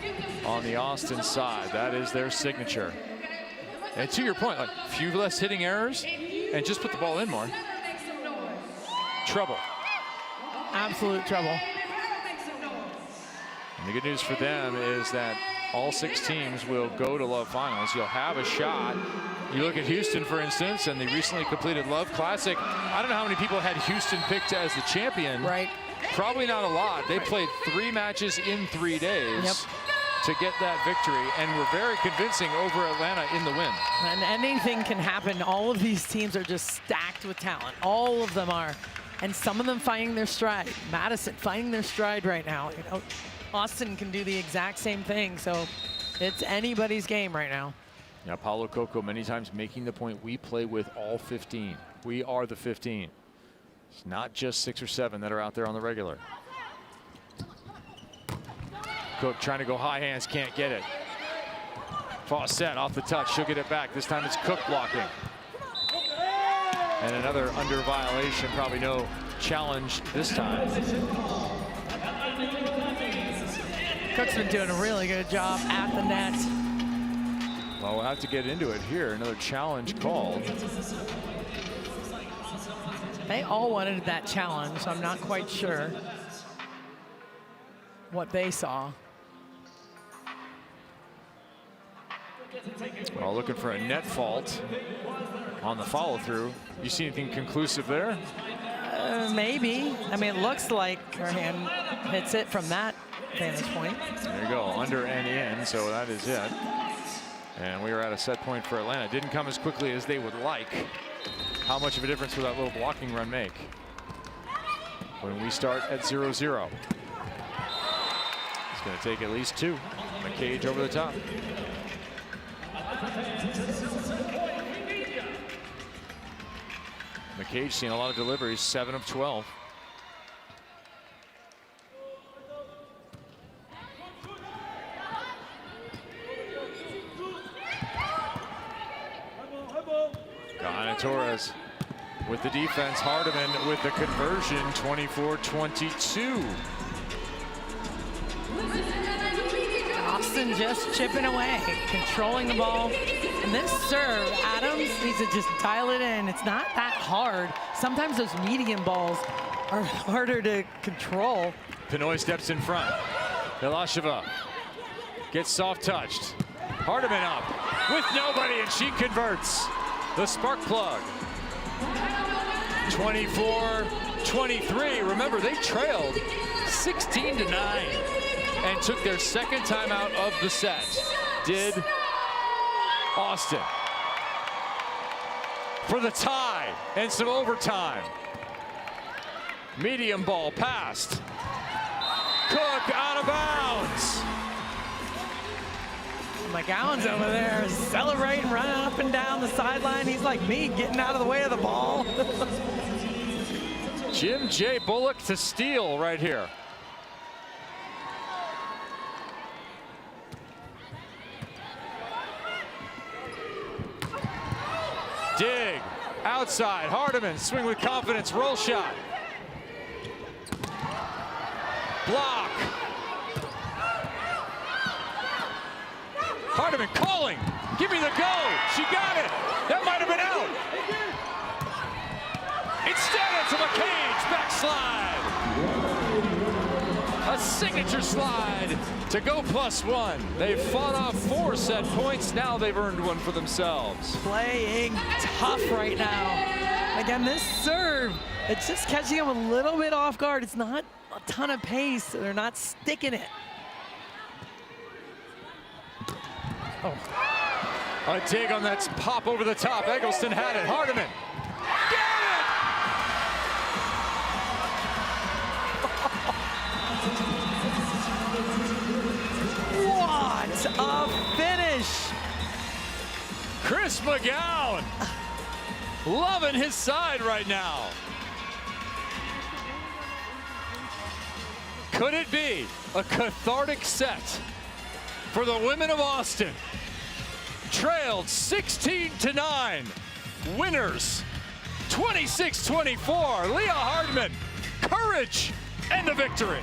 on the Austin side. That is their signature. And to your point, like a few less hitting errors and just put the ball in more. Trouble. Absolute trouble. And the good news for them is that all 6 teams will go to Love Finals. You'll have a shot. You look at Houston, for instance, and the recently completed Love Classic. I don't know how many people had Houston picked as the champion. Right. Probably not a lot. They played 3 matches in 3 days to get that victory, and were very convincing over Atlanta in the win. And anything can happen. All of these teams are just stacked with talent. All of them are. And some of them finding their stride. Madison finding their stride right now. You know, Austin can do the exact same thing, so it's anybody's game right now. Now, Paulo Coco many times making the point, we play with all 15. We are the 15. It's not just 6 or 7 that are out there on the regular. Cook trying to go high hands, can't get it. Fawcett off the touch, she'll get it back. This time it's Cook blocking. And another under violation, probably no challenge this time. Cook's been doing a really good job at the net. Well, we'll have to get into it here. Another challenge called. They all wanted that challenge, so I'm not quite sure what they saw. Well, looking for a net fault on the follow through. You see anything conclusive there? Maybe. I mean, it looks like her hand hits it from that vantage point. There you go, under and in, so that is it. And we are at a set point for Atlanta. Didn't come as quickly as they would like. How much of a difference will that little blocking run make when we start at 0-0? It's going to take at least 2. McCage over the top. McCage seeing a lot of deliveries, 7 of 12. Torres with the defense. Hardiman with the conversion, 24-22. Austin just chipping away, controlling the ball. And this serve, Adams needs to just dial it in. It's not that hard. Sometimes those medium balls are harder to control. Pinoy steps in front. Ilasheva gets soft touched. Hardiman up with nobody, and she converts. The spark plug. 24-23. Remember, they trailed 16-9 and took their second timeout of the set. Did Austin for the tie and some overtime. Medium ball passed. Cook out of bounds. McGowan's over there celebrating, running up and down the sideline. He's like me, getting out of the way of the ball. Jim J. Bullock to steal right here. Dig, outside, Hardiman, swing with confidence, roll shot. Block. Hardiman calling, give me the go, she got it, that might have been out. Instead it's a McCage backslide. A signature slide to go +1. They've fought off 4 set points, now they've earned one for themselves. Playing tough right now. Again, this serve, it's just catching them a little bit off guard. It's not a ton of pace, so they're not sticking it. Oh. A dig on that pop over the top. Eggleston had it. Hardiman. What a finish. Chris McGowan loving his side right now. Could it be a cathartic set for the women of Austin? Trailed 16-9. Winners 26-24. Leah Hardiman, courage and the victory.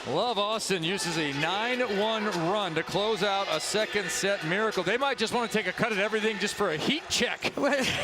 Love Austin uses a 9-1 run to close out a second set miracle. They might just want to take a cut at everything just for a heat check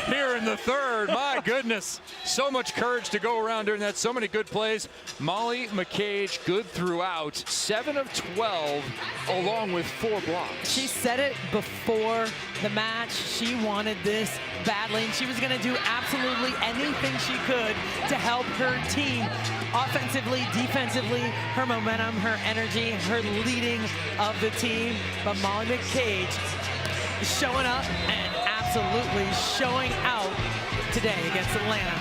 here in the third. My goodness, so much courage to go around during that. So many good plays. Molly McCage good throughout, 7 of 12 along with 4 blocks. She said it before the match. She wanted this badly, and she was going to do absolutely anything she could to help her team offensively, defensively, her momentum, her energy, her leading of the team. But Molly McCage is showing up and absolutely showing out today against Atlanta.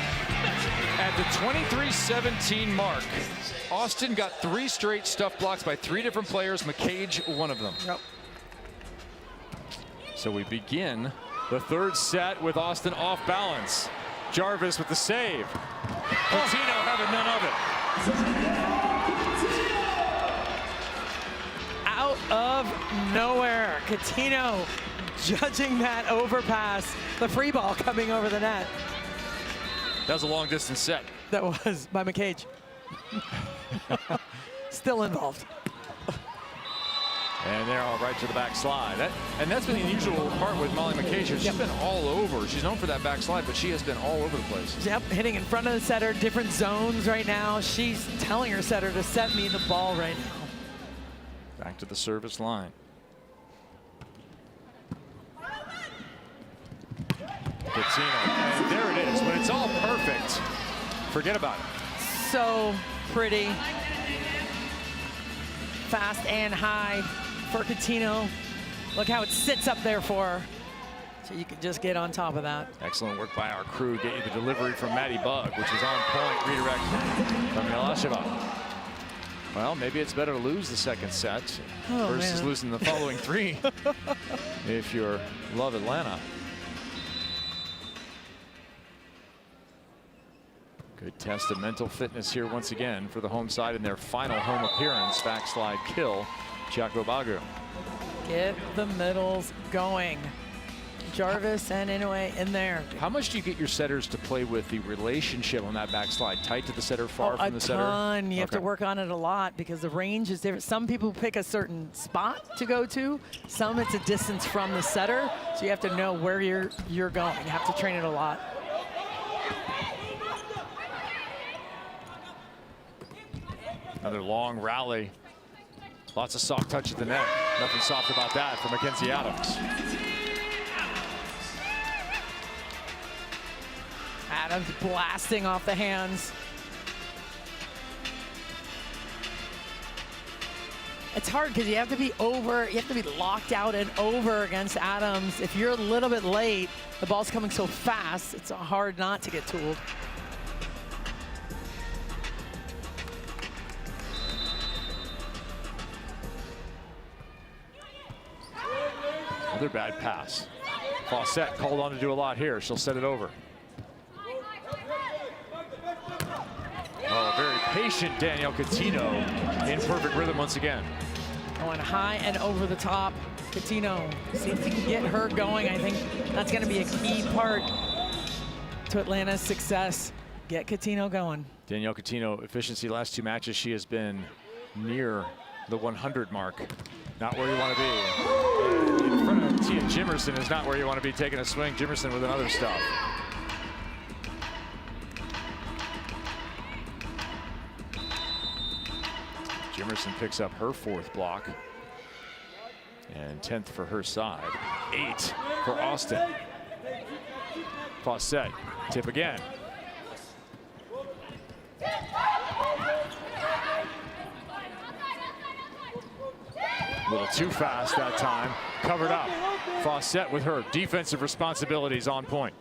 At the 23-17 mark, Austin got 3 straight stuff blocks by 3 different players. McCage, one of them. Yep. So we begin the third set with Austin off balance. Jarvis with the save. Coutinho having none of it. Out of nowhere, Coutinho judging that overpass, the free ball coming over the net. That was a long distance set. That was by McCage. Still involved. And they're all right to the backslide. And that's been the unusual part with Molly McCage. She's been all over. She's known for that backslide, but she has been all over the place. Yep, hitting in front of the setter, different zones right now. She's telling her setter to set me the ball right now. Back to the service line. Coutinho, and there it is. When it's all perfect, forget about it. So pretty. Fast and high for Coutinho. Look how it sits up there for her. So you can just get on top of that. Excellent work by our crew. Get you the delivery from Maddie Bug, which is on point. Redirect from Milasheva. Well, maybe it's better to lose the second set versus losing the following 3 if you're Love Atlanta. Good test of mental fitness here once again for the home side in their final home appearance. Backslide kill, Jaco Bagu. Get the middles going. Jarvis and Inoue in there. How much do you get your setters to play with the relationship on that backslide? Tight to the setter, far from the setter? A ton. You have to work on it a lot because the range is different. Some people pick a certain spot to go to. Some it's a distance from the setter. So you have to know where you're going. You have to train it a lot. Another long rally. Lots of soft touch at the net. Nothing soft about that for Mackenzie Adams. Adams blasting off the hands. It's hard because you have to be over, you have to be locked out and over against Adams. If you're a little bit late, the ball's coming so fast, it's hard not to get tooled. Another bad pass. Fawcett called on to do a lot here. She'll set it over. Oh, very patient Danielle Coutinho in perfect rhythm once again. Going high and over the top. Coutinho, see if we can get her going. I think that's going to be a key part to Atlanta's success. Get Coutinho going. Danielle Coutinho, efficiency last 2 matches, she has been near the 100 mark. Not where you want to be. In front of Tia Jimerson is not where you want to be taking a swing. Jimerson with another stop. Jimerson picks up her 4th block. And 10th for her side. 8 for Austin. Fawcett, tip again. A little too fast that time. Covered up. Fawcett with her defensive responsibilities on point.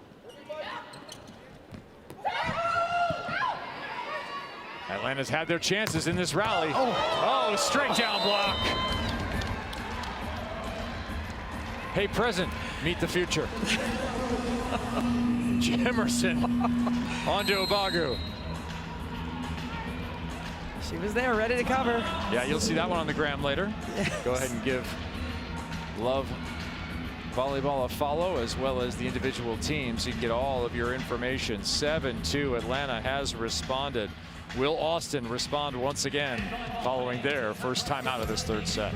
Atlanta's had their chances in this rally. Oh, straight down block. Hey, present, meet the future. Jimerson onto Obagu. She was there, ready to cover. Yeah, you'll see that one on the gram later. Yes. Go ahead and give Love Volleyball a follow, as well as the individual teams. So you can get all of your information. 7-2, Atlanta has responded. Will Austin respond once again following their first time out of this third set?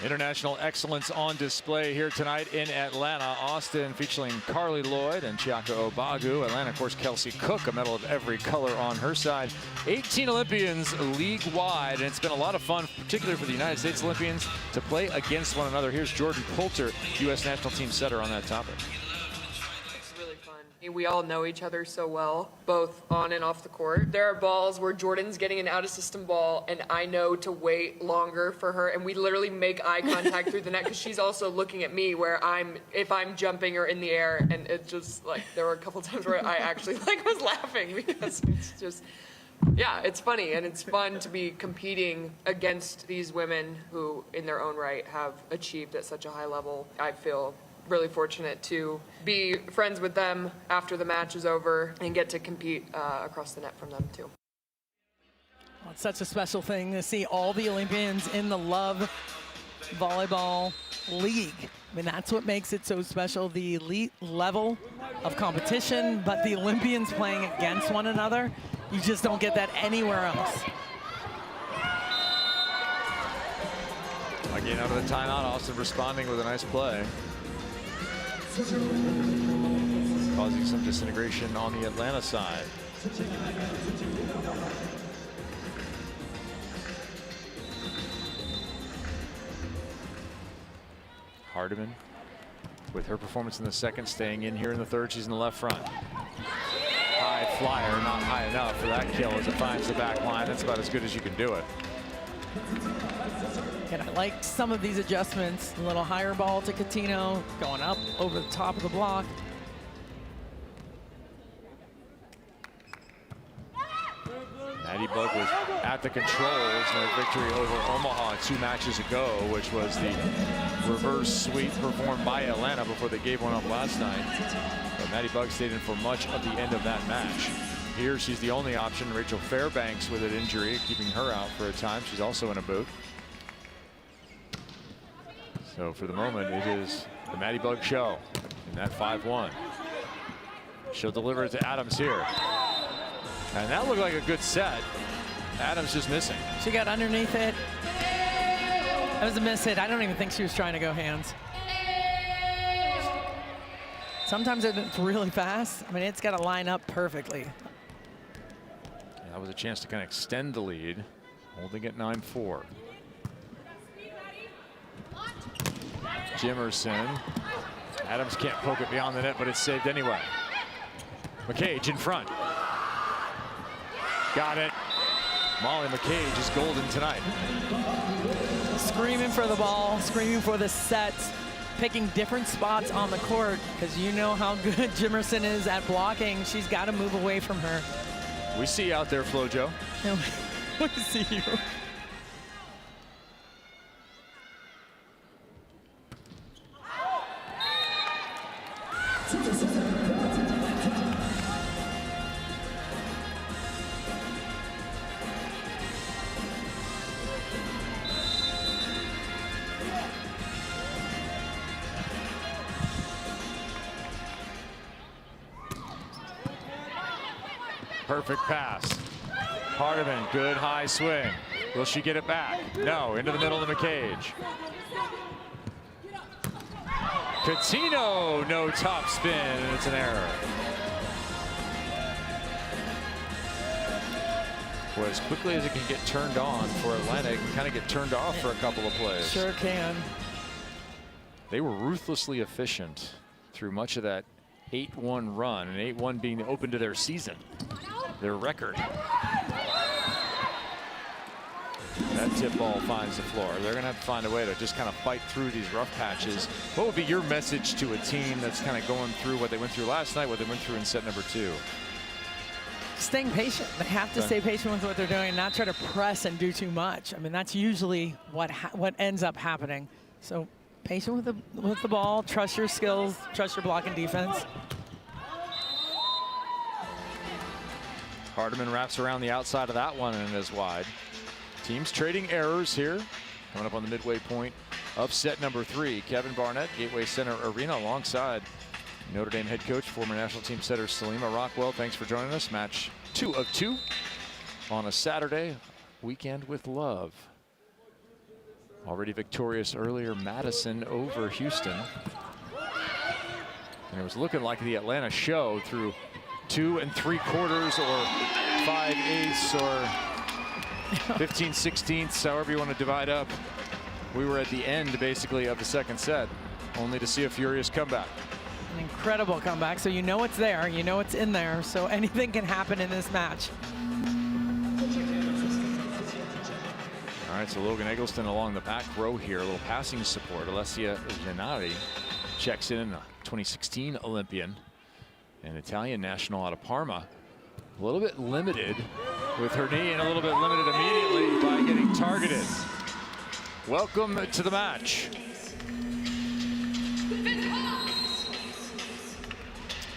International excellence on display here tonight in Atlanta. Austin featuring Carly Lloyd and Chiaka Obagu. Atlanta, of course, Kelsey Cook, a medal of every color on her side. 18 Olympians league-wide, and it's been a lot of fun, particularly for the United States Olympians, to play against one another. Here's Jordan Poulter, U.S. national team setter, on that topic. We all know each other so well, both on and off the court. There are balls where Jordan's getting an out-of-system ball, and I know to wait longer for her, and we literally make eye contact through the net because she's also looking at me where if I'm jumping or in the air, and it's just like, there were a couple times where I actually was laughing because it's just, yeah, it's funny, and it's fun to be competing against these women who, in their own right, have achieved at such a high level. I feel really fortunate to be friends with them after the match is over and get to compete across the net from them too. Well, it's such a special thing to see all the Olympians in the Love Volleyball League. I mean, that's what makes it so special, the elite level of competition, but the Olympians playing against one another, you just don't get that anywhere else. Again, out of the timeout, Austin responding with a nice play, causing some disintegration on the Atlanta side. Hardiman, with her performance in the second, staying in here in the third. She's in the left front. High flyer, not high enough for that kill as it finds the back line. That's about as good as you can do it. And I like some of these adjustments. A little higher ball to Coutinho, going up over the top of the block. Maddie Bug was at the controls in their victory over Omaha 2 matches ago, which was the reverse sweep performed by Atlanta before they gave one up last night. But Maddie Bug stayed in for much of the end of that match. Here she's the only option. Rachel Fairbanks with an injury, keeping her out for a time. She's also in a boot. So for the moment, it is the Maddie Bug show in that 5-1. She'll deliver it to Adams here. And that looked like a good set. Adams just missing. She got underneath it. That was a miss hit. I don't even think she was trying to go hands. Sometimes it's really fast. I mean, it's got to line up perfectly. That was a chance to kind of extend the lead, holding it 9-4. Jimerson. Adams can't poke it beyond the net, but it's saved anyway. McCage in front. Got it. Molly McCage is golden tonight. Screaming for the ball, screaming for the sets, picking different spots on the court, because you know how good Jimerson is at blocking. She's got to move away from her. We see you out there, Flojo. We see you. Perfect pass. Hardiman, good high swing. Will she get it back? No, into the middle of the cage. Coutinho, no top spin, and it's an error. Well, as quickly as it can get turned on for Atlanta, it can kind of get turned off for a couple of plays. Sure can. They were ruthlessly efficient through much of that 8-1 run, and 8-1 being open to their season, their record. that tip ball finds the floor. They're going to have to find a way to just kind of fight through these rough patches. What would be your message to a team that's kind of going through what they went through last night, what they went through in set number 2? Staying patient. They have to stay patient with what they're doing and not try to press and do too much. I mean, that's usually what ends up happening. So patient with the ball, trust your skills, trust your blocking defense. Hardiman wraps around the outside of that one and is wide. Teams trading errors here. Coming up on the midway point of set number 3. Kevin Barnett, Gateway Center Arena, alongside Notre Dame head coach, former national team setter Salima Rockwell. Thanks for joining us. Match 2 of 2 on a Saturday weekend with love. Already victorious earlier, Madison over Houston. And it was looking like the Atlanta show through 2 3/4 or 5/8 or 15/16, however you want to divide up. We were at the end basically of the second set, only to see a furious comeback. An incredible comeback. So you know it's there, you know it's in there. So anything can happen in this match. All right, so Logan Eggleston along the back row here, a little passing support. Alessia Gennari checks in, a 2016 Olympian, an Italian national out of Parma. A little bit limited with her knee and a little bit limited immediately by getting targeted. Welcome to the match.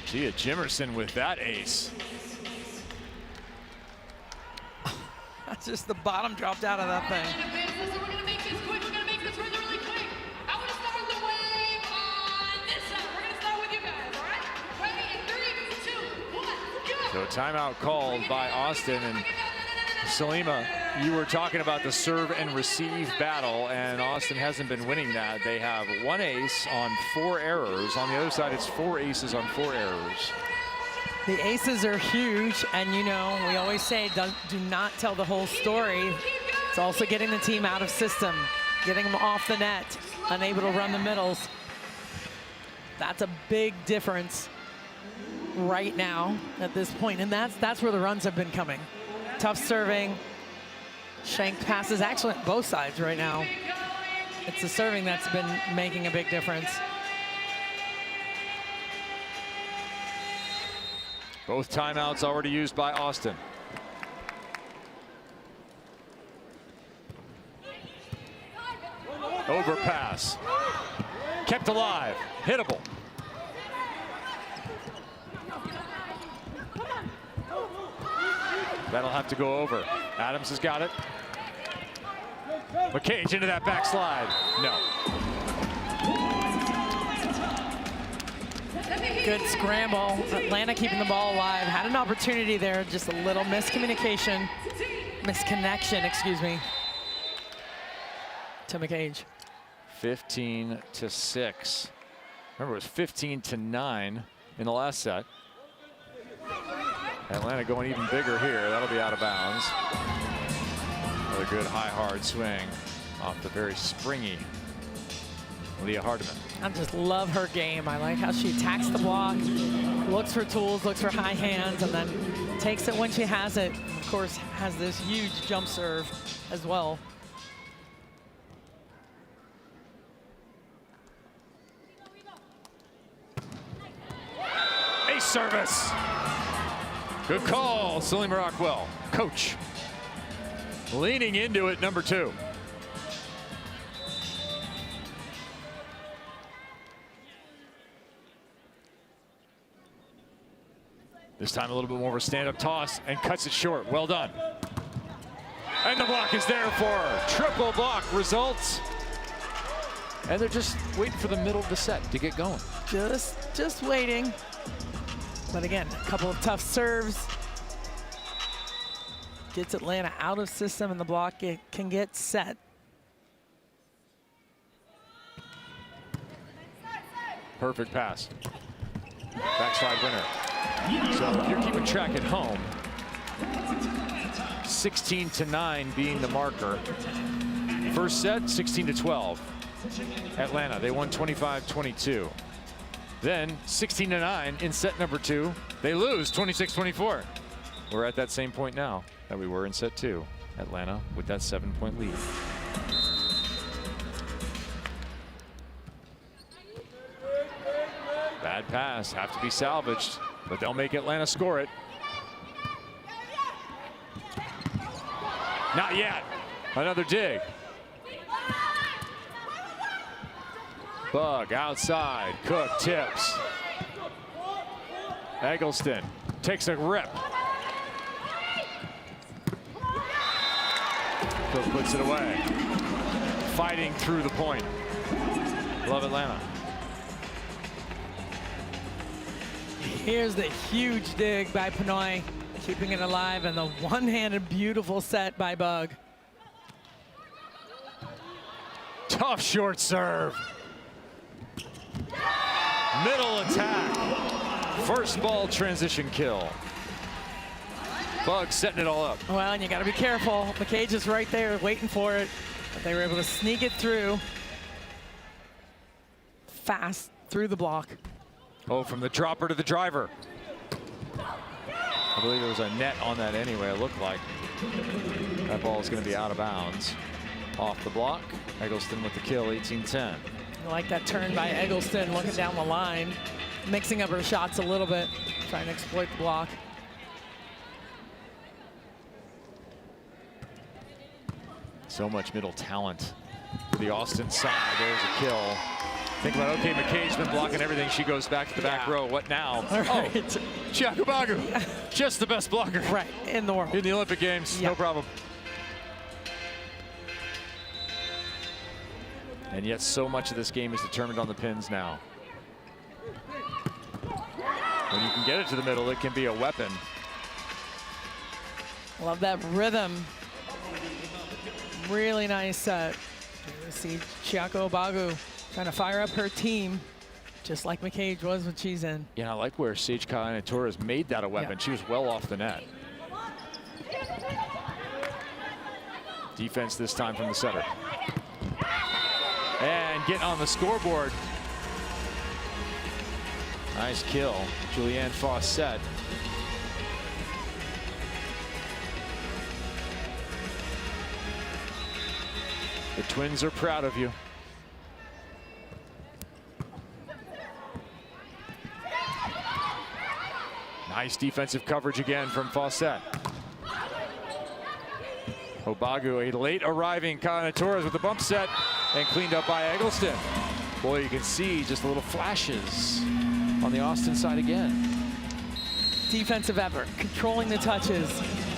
Gia Jimerson with that ace. That's just the bottom dropped out of that thing. We're going to make this quick. We're going to make this really quick. I want to start with the wave on this side. We're going to start with you guys, all right? Ready in 3, 2, 1, go. So timeout called by Austin. And Salima, you were talking about the serve and receive battle, and Austin hasn't been winning that. They have 1 ace on 4 errors. On the other side, it's 4 aces on 4 errors. The aces are huge, and you know, we always say do not tell the whole story. It's also getting the team out of system, getting them off the net, unable to run the middles. That's a big difference right now at this point, and that's where the runs have been coming. Tough serving, shanked passes, actually on both sides right now. It's the serving that's been making a big difference. Both timeouts already used by Austin. Overpass. Kept alive. Hittable. That'll have to go over. Adams has got it. McCage into that backslide. No. Good scramble. Atlanta keeping the ball alive. Had an opportunity there, just a little misconnection, excuse me, to McCage. 15-6. Remember, it was 15-9 in the last set. Atlanta going even bigger here. That'll be out of bounds. Another good high hard swing off the very springy Leah Hardiman. I just love her game. I like how she attacks the block, looks for tools, looks for high hands, and then takes it when she has it. Of course, has this huge jump serve as well. Ace service. Good call, Salima Rockwell. Coach leaning into it, number 2. This time a little bit more of a stand-up toss and cuts it short. Well done. And the block is there for her. Triple block results. And they're just waiting for the middle of the set to get going. Just waiting. But again, a couple of tough serves. Gets Atlanta out of system, and the block can get set. Perfect pass. Backslide winner. So if you're keeping track at home, 16-9 being the marker. First set, 16-12. Atlanta, they won 25-22. Then 16-9 in set number 2. They lose 26-24. We're at that same point now that we were in set 2. Atlanta with that 7-point lead. Bad pass, have to be salvaged, but they'll make Atlanta score it. Not yet. Another dig. Bug outside. Cook tips. Eggleston takes a rip. Cook puts it away. Fighting through the point. Love Atlanta. Here's the huge dig by Pinoy, keeping it alive, and the one-handed beautiful set by Bug. Tough short serve. Middle attack. First ball transition kill. Bug setting it all up. Well, and you got to be careful. McCage is right there waiting for it, but they were able to sneak it through fast through the block. Oh, from the dropper to the driver. I believe there was a net on that anyway, it looked like. That ball is going to be out of bounds. Off the block. Eggleston with the kill, 18-10. I like that turn by Eggleston, looking down the line, mixing up her shots a little bit, trying to exploit the block. So much middle talent for the Austin side. There's a kill. Think about, okay, McKay's been blocking everything. She goes back to the back row. What now? Right. Oh, Chiakobagu, just the best blocker. Right, in the world. In the Olympic Games, no problem. And yet so much of this game is determined on the pins now. When you can get it to the middle, it can be a weapon. Love that rhythm. Really nice set. You see Chiakobagu trying to fire up her team, just like McCage was when she's in. Yeah, I like where Sage Kainatura's made that a weapon. Yeah. She was well off the net. Defense this time from the setter. And getting on the scoreboard. Nice kill, Julianne Fawcett. The Twins are proud of you. Nice defensive coverage again from Fawcett. Obagu, a late arriving Kainatura's with the bump set and cleaned up by Eggleston. Boy, you can see just a little flashes on the Austin side again. Defensive effort, controlling the touches.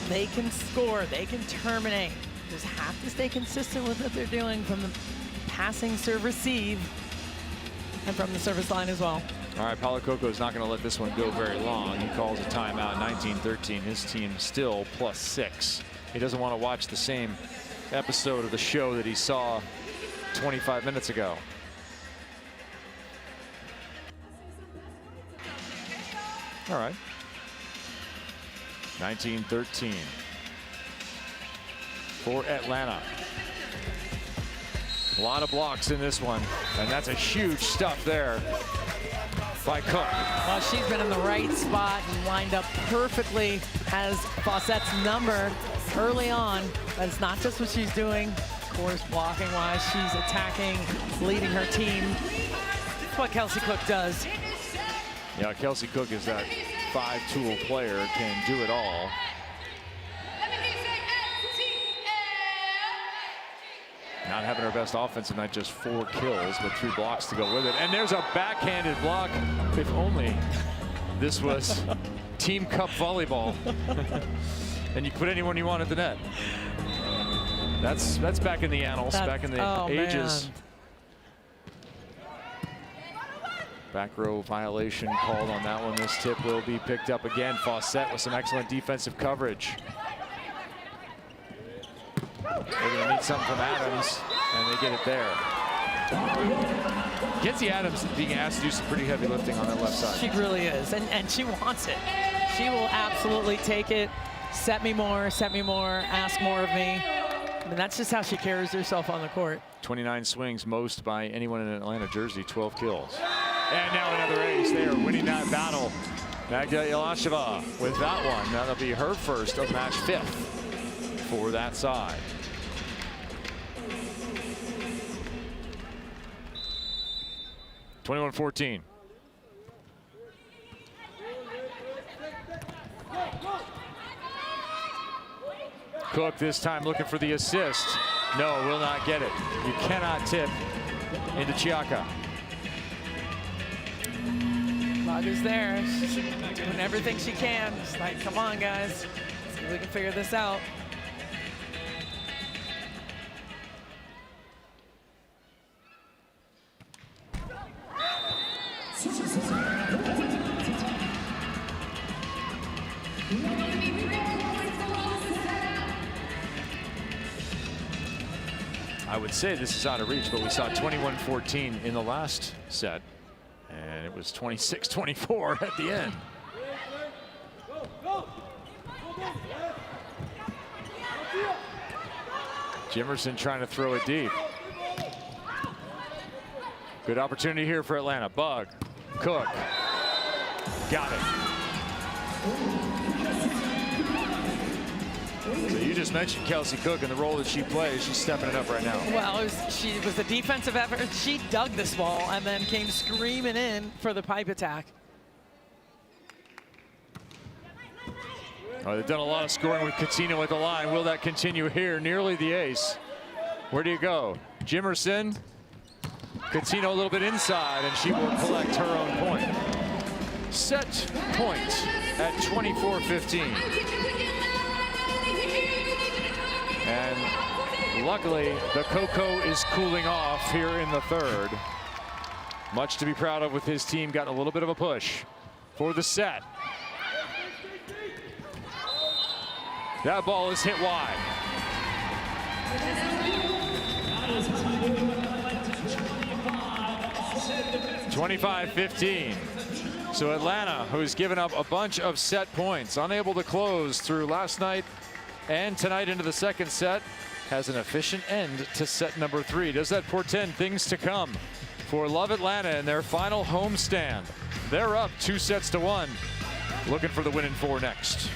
They can score, they can terminate. Just have to stay consistent with what they're doing from the passing, serve, receive, and from the service line as well. All right, Palakoko is not going to let this one go very long. He calls a timeout, 19-13. His team still +6. He doesn't want to watch the same episode of the show that he saw 25 minutes ago. All right. 19-13 for Atlanta. A lot of blocks in this one, and that's a huge stuff there by Cook. Well, she's been in the right spot and lined up perfectly, has Fawcett's number early on. But it's not just what she's doing, of course, blocking wise, she's attacking, leading her team. That's what Kelsey Cook does. Yeah, Kelsey Cook is that 5-tool player, can do it all. Not having her best offensive night, just 4 kills, but 3 blocks to go with it. And there's a backhanded block. If only this was Team Cup volleyball. And you put anyone you want at the net. That's back in the annals, back in the ages. Man. Back row violation called on that one. This tip will be picked up again. Fawcett with some excellent defensive coverage. They're going to need something from Adams, and they get it there. Kenzie Adams being asked to do some pretty heavy lifting on that left side. She really is, and she wants it. She will absolutely take it. Set me more, ask more of me. I mean, that's just how she carries herself on the court. 29 swings, most by anyone in an Atlanta jersey, 12 kills. And now another ace. They are winning that battle. Magda Ilasheva with that one. That'll be her first of match 5th. for that side. (21-14). Cook this time looking for the assist. No, will not get it. You cannot tip into Chiaka. Bug is there. She's doing everything she can. She's like, come on, guys. See if we can figure this out. I would say this is out of reach, but we saw 21-14 in the last set, and it was 26-24 at the end. Jimerson trying to throw it deep. Good opportunity here for Atlanta. Bug, Cook, got it. So you just mentioned Kelsey Cook and the role that she plays. She's stepping it up right now. Well, she was a defensive effort. She dug this ball and then came screaming in for the pipe attack. Oh, they've done a lot of scoring with Coutinho at the line. Will that continue here? Nearly the ace. Where do you go? Jimerson. Coutinho a little bit inside, and she will collect her own point. Set point at 24-15. And luckily, the Coco is cooling off here in the third. Much to be proud of with his team. Got a little bit of a push for the set. That ball is hit wide. 25-15. So Atlanta, who's given up a bunch of set points, unable to close through last night and tonight into the second set, has an efficient end to set number 3. Does that portend things to come for Love Atlanta in their final homestand? They're up 2-1. Looking for the win in 4 next.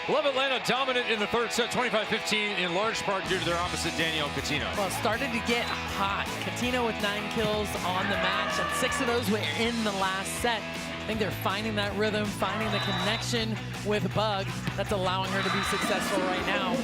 Love Atlanta dominant in the third set, 25-15, in large part due to their opposite, Danielle Coutinho. Well, it started to get hot. Coutinho with 9 kills on the match, and 6 of those were in the last set. I think they're finding that rhythm, finding the connection with Bug that's allowing her to be successful right now.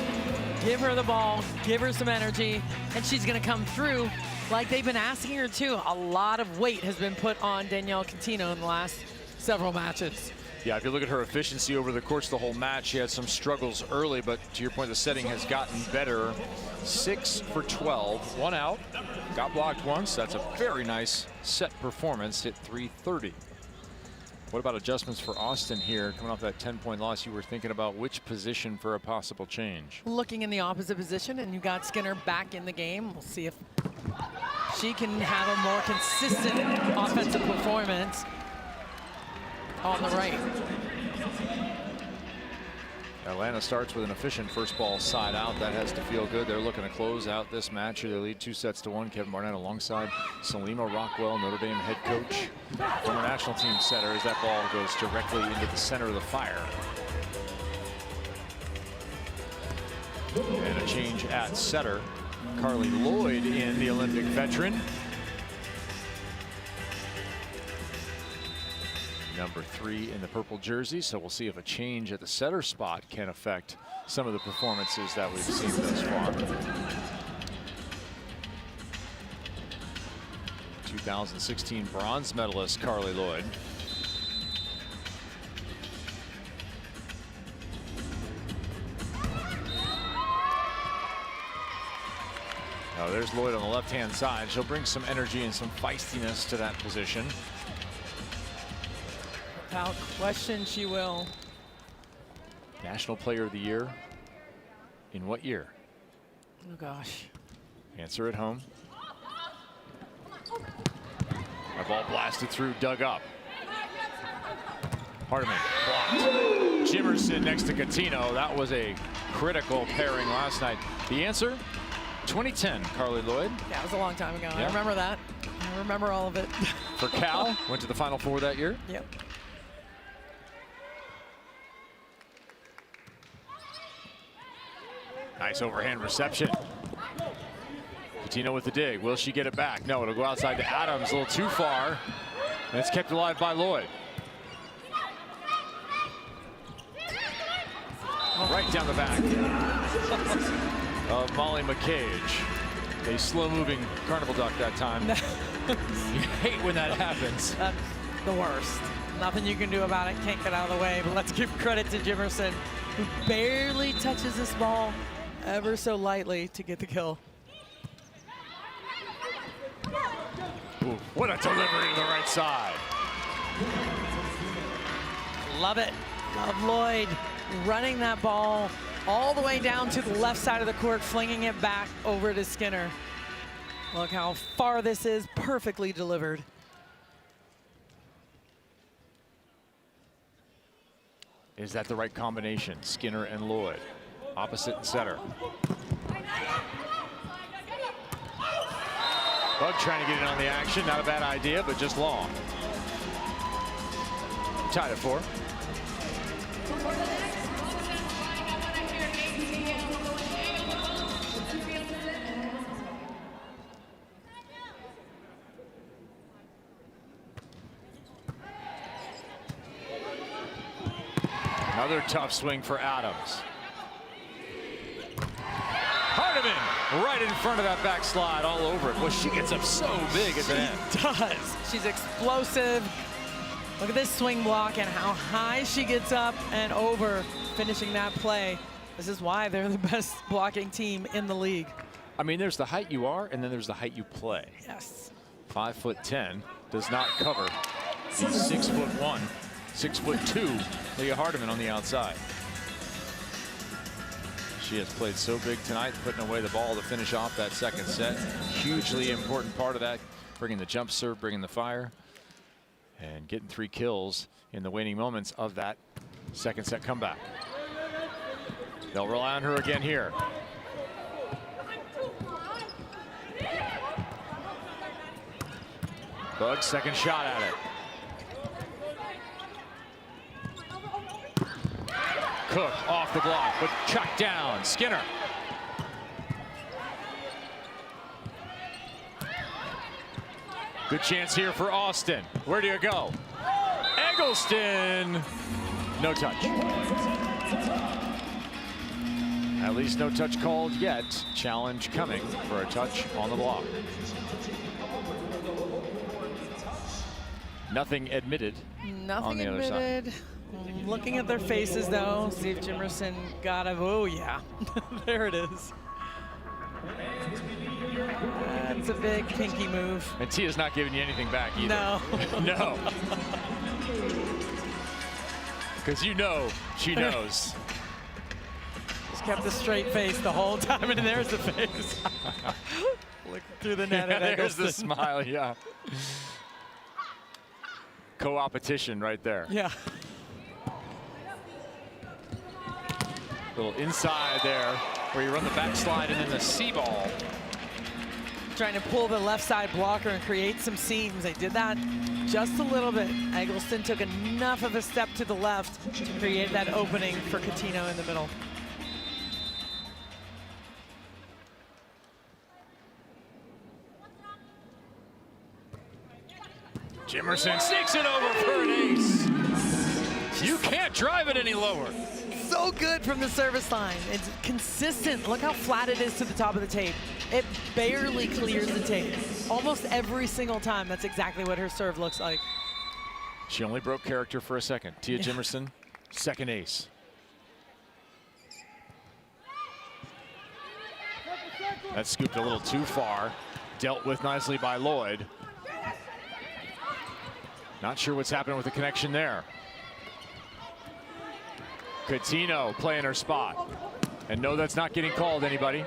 Give her the ball, give her some energy, and she's going to come through like they've been asking her to. A lot of weight has been put on Danielle Coutinho in the last several matches. Yeah, if you look at her efficiency over the course of the whole match, she had some struggles early, but to your point, the setting has gotten better. 6 for 12, 1 out, got blocked once. That's a very nice set performance, hit 330. What about adjustments for Austin here? Coming off that 10-point loss, you were thinking about which position for a possible change. Looking in the opposite position, and you got Skinner back in the game. We'll see if she can have a more consistent offensive performance on the right. Atlanta starts with an efficient first ball side out. That has to feel good. They're looking to close out this match. They lead 2-1. Kevin Barnett alongside Salima Rockwell, Notre Dame head coach, former national team setter, as that ball goes directly into the center of the fire. And a change at setter. Carly Lloyd in, the Olympic veteran. Number 3 in the purple jersey, so we'll see if a change at the setter spot can affect some of the performances that we've seen thus far. 2016 bronze medalist Carly Lloyd. Now there's Lloyd on the left-hand side. She'll bring some energy and some feistiness to that position. Without question, she will. National Player of the Year in what year? Oh, gosh. Answer at home. That ball blasted through, dug up. Hardiman blocked. Jimerson next to Coutinho. That was a critical pairing last night. The answer? 2010, Carly Lloyd. Yeah, it was a long time ago. Yeah. I remember that. I remember all of it. For Cal, went to the Final Four that year. Yep. Nice overhand reception. Coutinho with the dig. Will she get it back? No, it'll go outside to Adams. A little too far. And it's kept alive by Lloyd. Right down the back of Molly McCage. A slow-moving carnival duck that time. You hate when that happens. That's the worst. Nothing you can do about it. Can't get out of the way. But let's give credit to Jimerson, who barely touches this ball ever so lightly to get the kill. Ooh, what a delivery to the right side. Love it. Love Lloyd running that ball all the way down to the left side of the court, flinging it back over to Skinner. Look how far this is, perfectly delivered. Is that the right combination? Skinner and Lloyd, opposite and center. Bug trying to get in on the action. Not a bad idea, but just long. Tied at 4. Another tough swing for Adams. Hardiman right in front of that backslide, all over it. Well, she gets up so big at the end. She does. She's explosive. Look at this swing block and how high she gets up and over, finishing that play. This is why they're the best blocking team in the league. I mean, there's the height you are, and then there's the height you play. Yes. 5'10" does not cover the 6'1", 6'2" Leah Hardiman on the outside. She has played so big tonight, putting away the ball to finish off that second set. Hugely important part of that, bringing the jump serve, bringing the fire, and getting 3 kills in the waning moments of that second set comeback. They'll rely on her again here. Bug, second shot at it. Cook off the block, but chucked down. Skinner. Good chance here for Austin. Where do you go? Eggleston. No touch. At least no touch called yet. Challenge coming for a touch on the block. Nothing admitted. Nothing on the other admitted. Looking at their faces though, see if Jimerson got a, oh yeah, there it is. That's a big pinky move. And Tia's not giving you anything back either. No. No. Because you know she knows. Just kept a straight face the whole time, and there's the face. Looking through the net at There's the Eggleston. smile, yeah. Co-opetition right there. Yeah. Little inside there where you run the backslide and then the C ball. Trying to pull the left side blocker and create some seams. They did that just a little bit. Eggleston took enough of a step to the left to create that opening for Coutinho in the middle. Jimerson sneaks it over for an ace. You can't drive it any lower. So good from the service line. It's consistent. Look how flat it is to the top of the tape. It barely clears the tape. Almost every single time, that's exactly what her serve looks like. She only broke character for a second. Tia Jimerson, second ace. That scooped a little too far. Dealt with nicely by Lloyd. Not sure what's happening with the connection there. Coutinho playing her spot. And no, that's not getting called, anybody.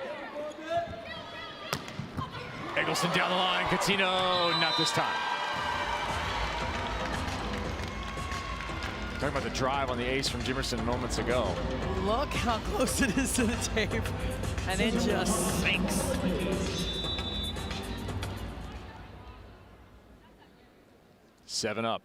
Eggleston down the line. Coutinho, not this time. Talking about the drive on the ace from Jimerson moments ago. Look how close it is to the tape. And it just sinks. Seven up.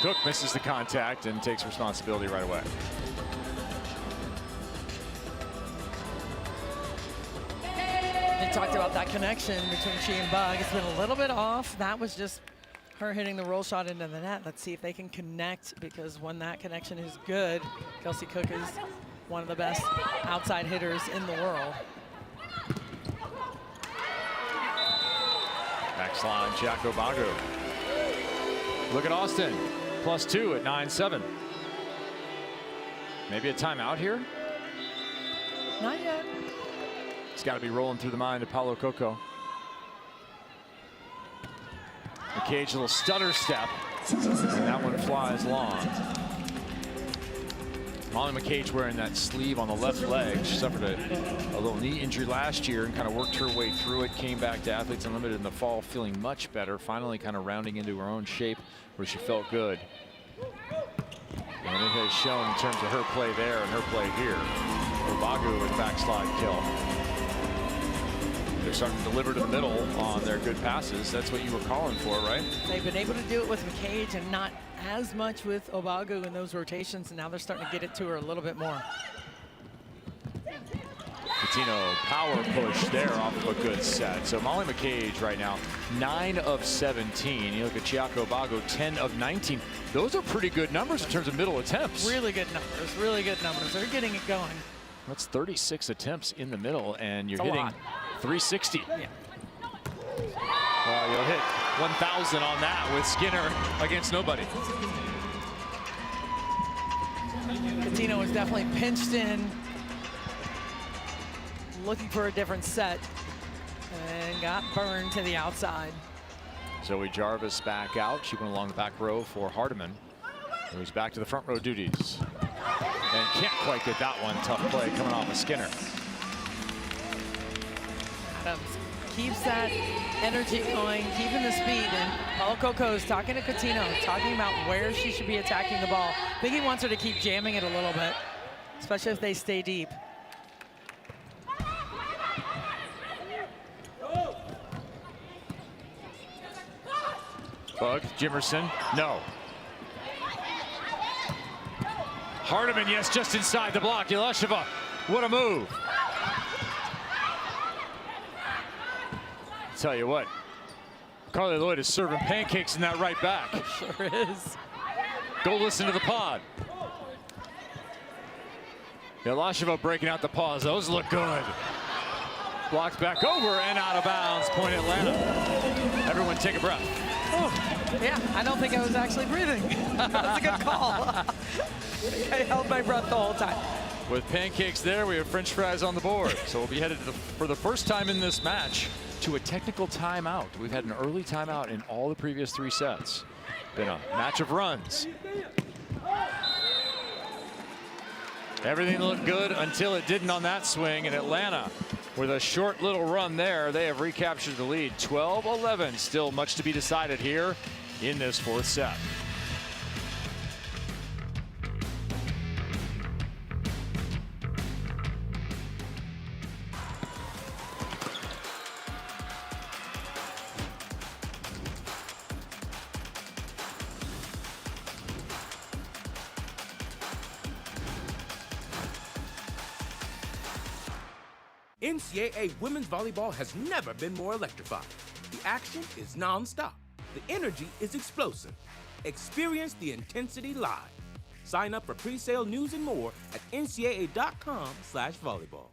Cook misses the contact and takes responsibility right away. They talked about that connection between she and Bug. It's been a little bit off. That was just her hitting the roll shot into the net. Let's see if they can connect, because when that connection is good, Kelsey Cook is one of the best outside hitters in the world. Backslide, Jacko Bagu. Look at Austin, +2 at 9-7. Maybe a timeout here? Not yet. It's got to be rolling through the mind of Paulo Coco. McCage, a little stutter step, and that one flies long. Molly McCage wearing that sleeve on the left leg. She suffered a little knee injury last year and kind of worked her way through it, came back to Athletes Unlimited in the fall feeling much better, finally kind of rounding into her own shape where she felt good. And it has shown in terms of her play there and her play here. Obagu with backslide kill. They're starting to deliver to the middle on their good passes. That's what you were calling for, right? They've been able to do it with McCage and not as much with Obagu in those rotations, and now they're starting to get it to her a little bit more. Coutinho power push there off of a good set. So Molly McCage right now, 9 of 17. You look at Chiako Bago, 10 of 19. Those are pretty good numbers in terms of middle attempts. Really good numbers, really good numbers. They're getting it going. That's 36 attempts in the middle, and you're That's a hitting lot. 360. Yeah. Well, you'll hit 1,000 on that with Skinner against nobody. Coutinho was definitely pinched in, looking for a different set, and got burned to the outside. Zoe Jarvis back out. She went along the back row for Hardiman, who's back to the front row duties. And can't quite get that one. Tough play coming off of Skinner. Adams keeps that energy going, keeping the speed, and Paulo Coco is talking to Coutinho, talking about where she should be attacking the ball. I think he wants her to keep jamming it a little bit, especially if they stay deep. Bug, Jimerson, no. Hardiman, yes, just inside the block. Yelasheva, what a move. Tell you what, Carly Lloyd is serving pancakes in that right back. Sure is. Go listen to the pod. Yelasheva breaking out the paws. Those look good. Blocked back over and out of bounds. Point Atlanta. Everyone take a breath. Oh, yeah, I don't think I was actually breathing. That's a good call. I held my breath the whole time. With pancakes there, we have French fries on the board. So we'll be headed to for the first time in this match to a technical timeout. We've had an early timeout in all the previous 3 sets. Been a match of runs. Everything looked good until it didn't on that swing, and Atlanta, with a short little run there, they have recaptured the lead. 12-11, still much to be decided here in this 4th set. NCAA women's volleyball has never been more electrifying. The action is non-stop. The energy is explosive. Experience the intensity live. Sign up for pre-sale news and more at ncaa.com/volleyball.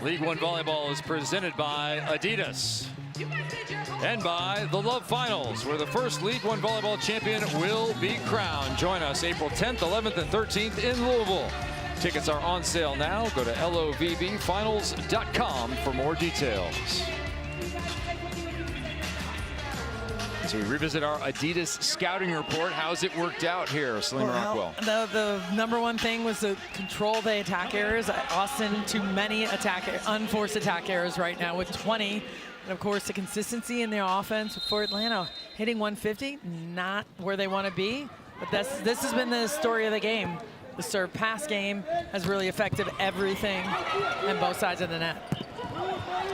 League One Volleyball is presented by Adidas and by the Love Finals, where the first League One Volleyball champion will be crowned. Join us April 10th, 11th, and 13th in Louisville. Tickets are on sale now. Go to LOVBfinals.com for more details. So we revisit our Adidas scouting report. How's it worked out here, Selena Rockwell? The number one thing was to control the attack errors. Austin, too many unforced attack errors right now with 20. And of course, the consistency in their offense for Atlanta. Hitting 150, not where they want to be. But this has been the story of the game. The serve pass game has really affected everything on both sides of the net.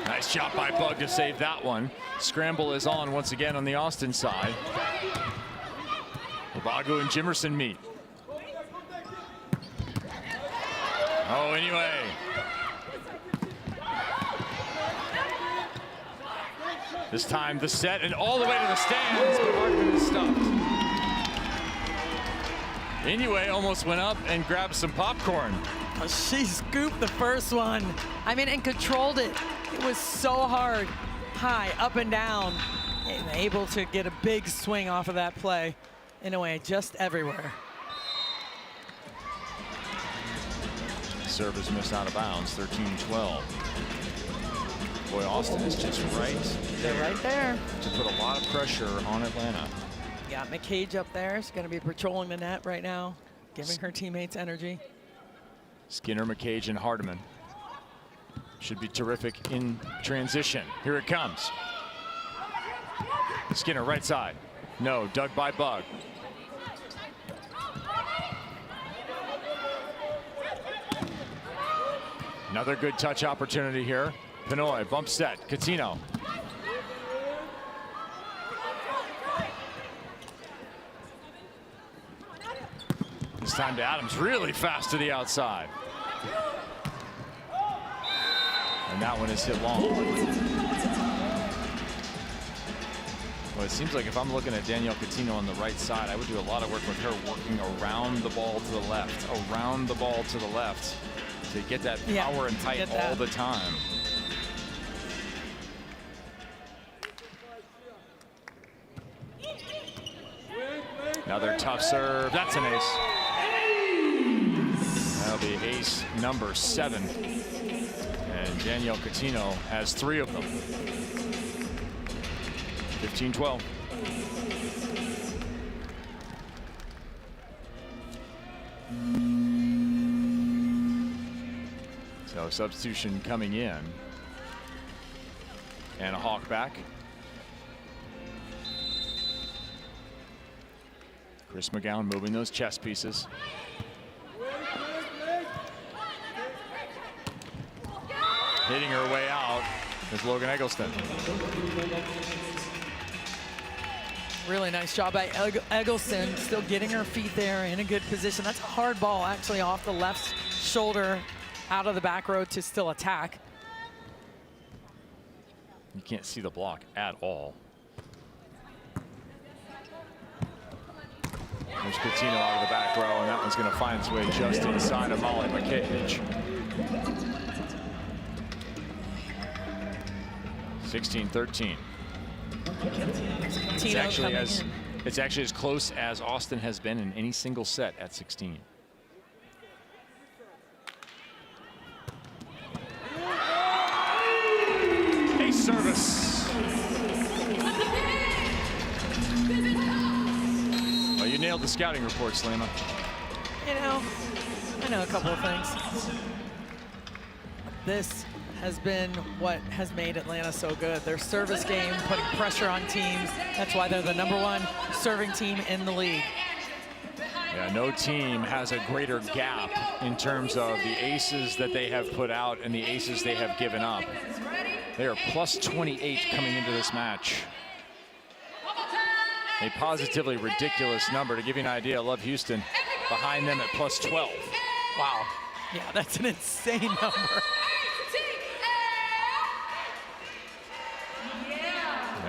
Nice job by Bug to save that one. Scramble is on once again on the Austin side. Labagu and Jimerson meet. Oh, anyway. This time the set and all the way to the stands, but Hardiman is stopped. Anyway almost went up and grabbed some popcorn. Oh, she scooped the first one. I mean, and controlled it. It was so hard, high, up and down, and able to get a big swing off of that play. In a way, just everywhere. Serve is missed out of bounds, 13-12. Boy, Austin is just right there to put a lot of pressure on Atlanta. Got McCage up there. She's going to be patrolling the net right now, giving her teammates energy. Skinner, McCage, and Hardiman. Should be terrific in transition. Here it comes. Skinner, right side. No, dug by Bug. Another good touch opportunity here. Pinoy, bump set, Catino. This time to Adams, really fast to the outside. And that one is hit long. Well, it seems like if I'm looking at Danielle Coutinho on the right side, I would do a lot of work with her working around the ball to the left, around the ball to the left, to get that power and tight all the time. Another tough serve. That's an ace. That'll be ace number 7. And Danielle Coutinho has 3 of them. 15-12. So substitution coming in. And a hawk back. Chris McGowan moving those chess pieces. Hitting her way out is Logan Eggleston. Really nice job by Eggleston, still getting her feet there in a good position. That's a hard ball actually off the left shoulder out of the back row to still attack. You can't see the block at all. There's Coutinho out of the back row, and that one's going to find its way just inside of Molly McCage. 16-13. It's actually as close as Austin has been in any single set at 16. Ace service. Well, you nailed the scouting report, Salima. You know, I know a couple of things. This has been what has made Atlanta so good. Their service game, putting pressure on teams. That's why they're the #1 serving team in the league. Yeah, no team has a greater gap in terms of the aces that they have put out and the aces they have given up. They are plus 28 coming into this match. A positively ridiculous number. To give you an idea, Love Houston behind them at plus 12. Wow. Yeah, that's an insane number.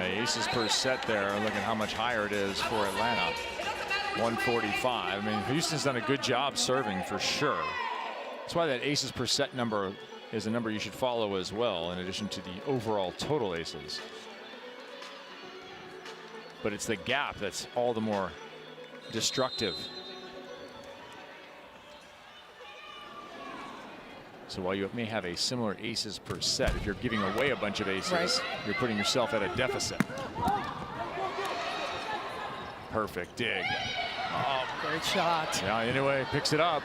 Aces per set there. Look at how much higher it is for Atlanta. 145. I mean, Houston's done a good job serving for sure. That's why that aces per set number is a number you should follow as well, in addition to the overall total aces. But it's the gap that's all the more destructive. So while you may have a similar aces per set, if you're giving away a bunch of aces, you're putting yourself at a deficit. Perfect dig. Oh, great shot. Yeah, anyway, picks it up.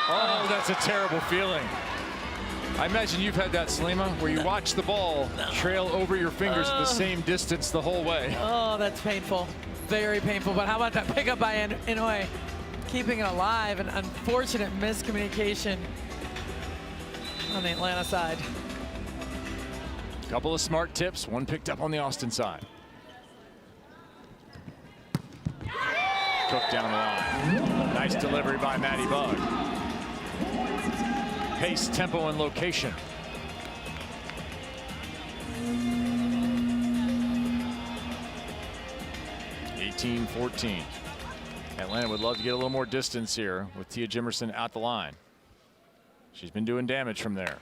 Oh, that's a terrible feeling. I imagine you've had that, Salima, where you watch the ball trail over your fingers at the same distance the whole way. Oh, that's painful. Very painful. But how about that pickup by Inoue? Keeping it alive. An unfortunate miscommunication on the Atlanta side. Couple of smart tips, one picked up on the Austin side. Cook down the line. Nice delivery by Maddie Bug. Pace, tempo, and location. (18-14). Atlanta would love to get a little more distance here with Tia Jimerson at the line. She's been doing damage from there.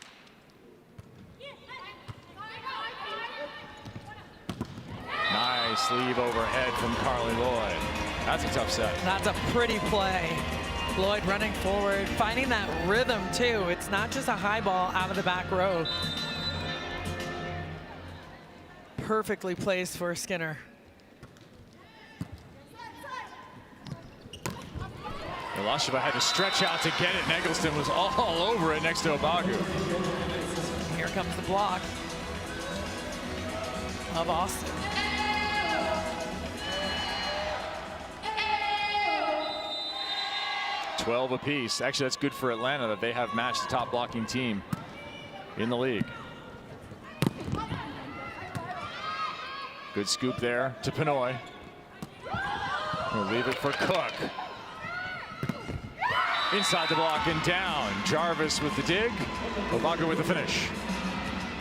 Nice leave overhead from Carly Lloyd. That's a tough set. That's a pretty play. Lloyd running forward, finding that rhythm too. It's not just a high ball out of the back row. Perfectly placed for Skinner. Milasheva had to stretch out to get it, and Eggleston was all over it next to Obagu. Here comes the block of Austin. $12 apiece. Actually, that's good for Atlanta that they have matched the top blocking team in the league. Good scoop there to Pinoy. We'll leave it for Cook. Inside the block and down. Jarvis with the dig. Obagu with the finish.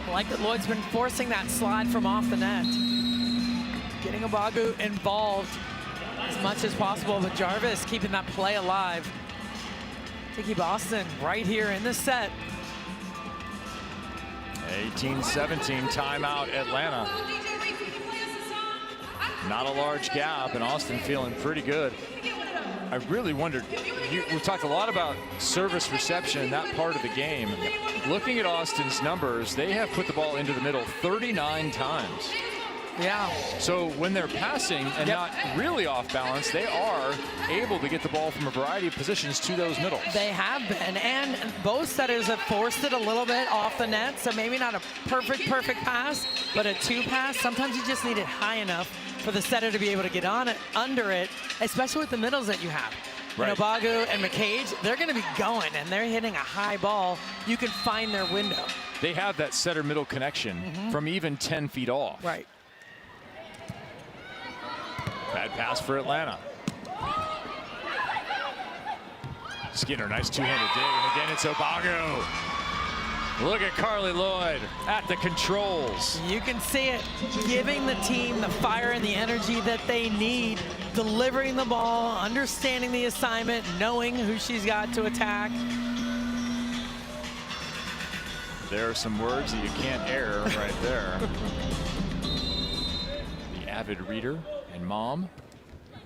I like that Lloyd's been forcing that slide from off the net. getting Obagu involved as much as possible, but Jarvis keeping that play alive to keep Austin right here in the set. 18-17, timeout Atlanta. Not a large gap, and Austin feeling pretty good. I really wondered, we've talked a lot about service reception, that part of the game. Looking at Austin's numbers, they have put the ball into the middle 39 times. Yeah. So when they're passing and not really off balance, they are able to get the ball from a variety of positions to those middles. They have been, and both setters have forced it a little bit off the net, so maybe not a perfect pass, but a 2-pass. Sometimes you just need it high enough for the setter to be able to get on it, under it, especially with the middles that you have. Right. And Obagu and McCage, they're going to be going, and they're hitting a high ball. You can find their window. They have that setter-middle connection from even 10 feet off. Right. Bad pass for Atlanta. Skinner, nice two-handed dig, and again it's Obagu. Look at Carly Lloyd at the controls. You can see it, giving the team the fire and the energy that they need, delivering the ball, understanding the assignment, knowing who she's got to attack. There are some words that you can't air right there. The avid reader and mom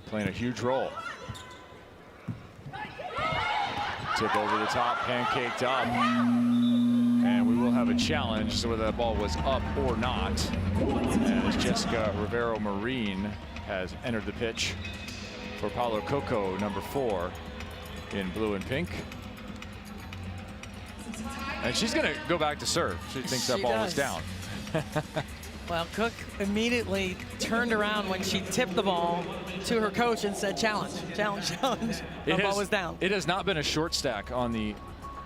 playing a huge role. Tip over the top, pancaked up. And we will have a challenge, so whether that ball was up or not, as Jessica Rivero Marine has entered the pitch for Paulo Coco, number 4, in blue and pink. And she's going to go back to serve. She thinks that ball was down. Well, Cook immediately turned around when she tipped the ball to her coach and said, challenge, challenge, challenge. The ball was down. It has not been a short stack on the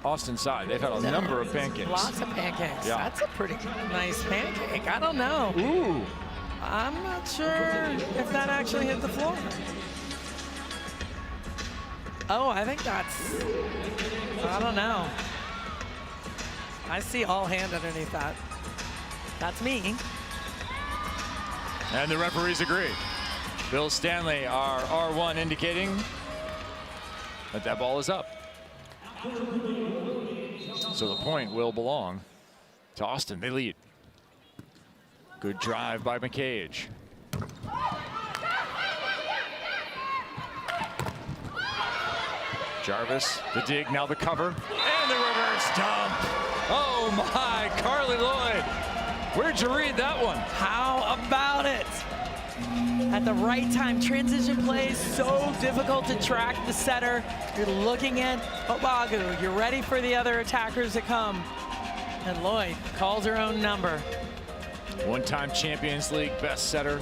Austin side. They've had a number of pancakes. Lots of pancakes. Yeah. That's a pretty nice pancake. I don't know. Ooh. I'm not sure if that actually hit the floor. Oh, I think that's, I don't know. I see all hand underneath that. That's me. And the referees agree. Bill Stanley, our R1, indicating that that ball is up. So the point will belong to Austin. They lead. Good drive by McCage. Jarvis, the dig, now the cover, and the reverse dump. Oh my, Carly Lloyd. Where'd you read that one? How about it? At the right time, transition plays so difficult to track the setter. You're looking at Obagu. You're ready for the other attackers to come. And Lloyd calls her own number. One-time Champions League best setter.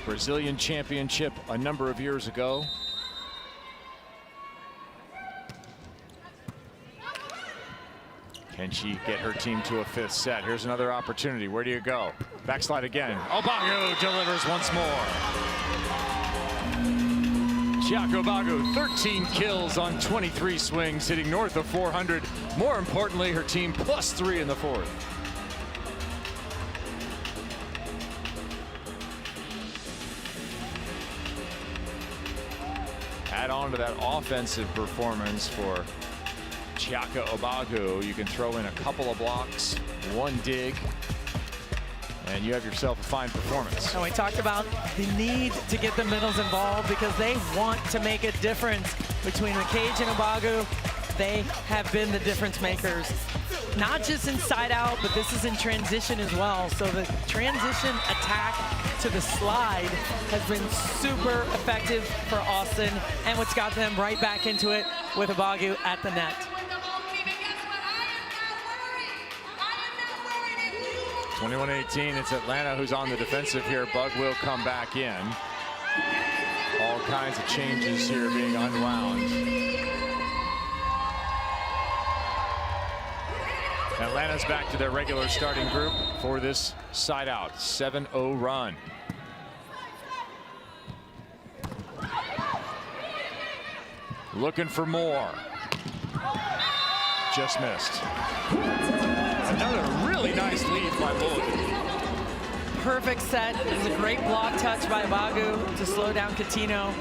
Brazilian championship a number of years ago. Can she get her team to a 5th set? Here's another opportunity. Where do you go? Backslide again. Obagu delivers once more. Chiaka Obagu, 13 kills on 23 swings, hitting north of 400. More importantly, her team +3 in the 4th. Add on to that offensive performance for Chiaka Obagu. You can throw in a couple of blocks, 1 dig, and you have yourself a fine performance. And we talked about the need to get the middles involved because they want to make a difference between McCage and Obagu. They have been the difference makers, not just inside out, but this is in transition as well. So the transition attack to the slide has been super effective for Austin, and what's got them right back into it with Obagu at the net. 21-18, it's Atlanta who's on the defensive here. Bug will come back in. All kinds of changes here being unwound. Atlanta's back to their regular starting group for this side out, 7-0 run. Looking for more. Just missed. Another really nice lead by Lloyd. perfect set. It was a great block touch by Bagu to slow down Coutinho.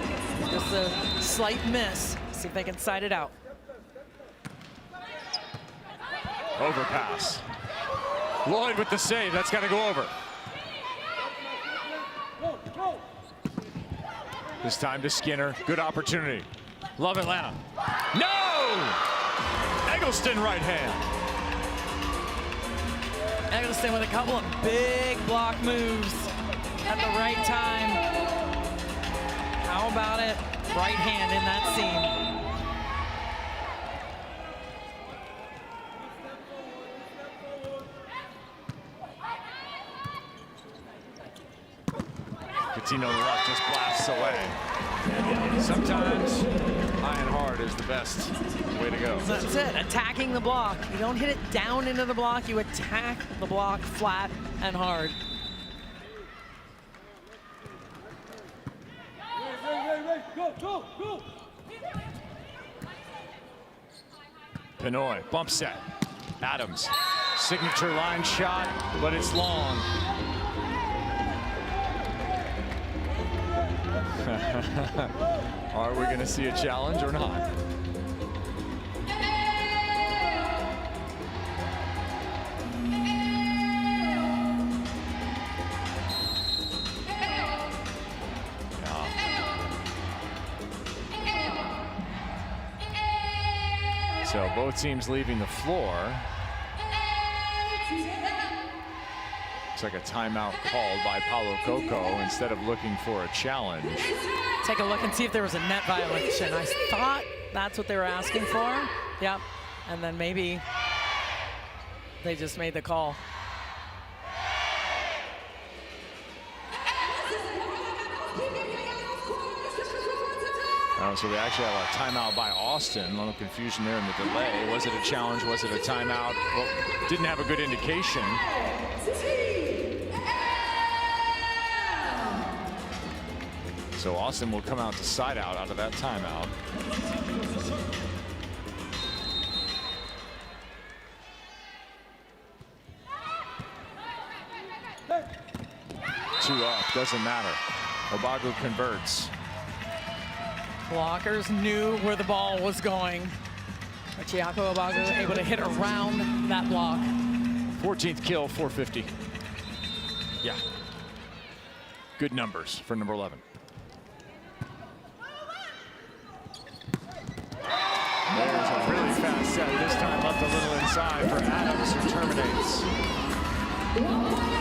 Just a slight miss. See if they can side it out. Overpass. Lloyd with the save. That's got to go over. This time to Skinner. Good opportunity. Love Atlanta. No! Eggleston right hand. Eggleston with a couple of big block moves at the right time. How about it? Right hand in that seam. Coutinho to the left just blasts away. Sometimes high and hard is the best way to go. That's it, attacking the block. You don't hit it down into the block, you attack the block flat and hard. Pinoy, bump set. Adams, signature line shot, but it's long. Are we going to see a challenge or not? So both teams leaving the floor. Looks like a timeout called by Paulo Coco instead of looking for a challenge. Take a look and see if there was a net violation. I thought that's what they were asking for. Yep. And then maybe they just made the call. So they actually have a timeout by Austin. A little confusion there in the delay. Was it a challenge? Was it a timeout? Well, didn't have a good indication. So Austin will come out to side out of that timeout. Two up, doesn't matter. Obagu converts. Blockers knew where the ball was going. Chiako Obagu able to hit around that block. 14th kill, 450. Yeah. Good numbers for number 11. There's a really fast set. This time left a little inside for Adams, who terminates.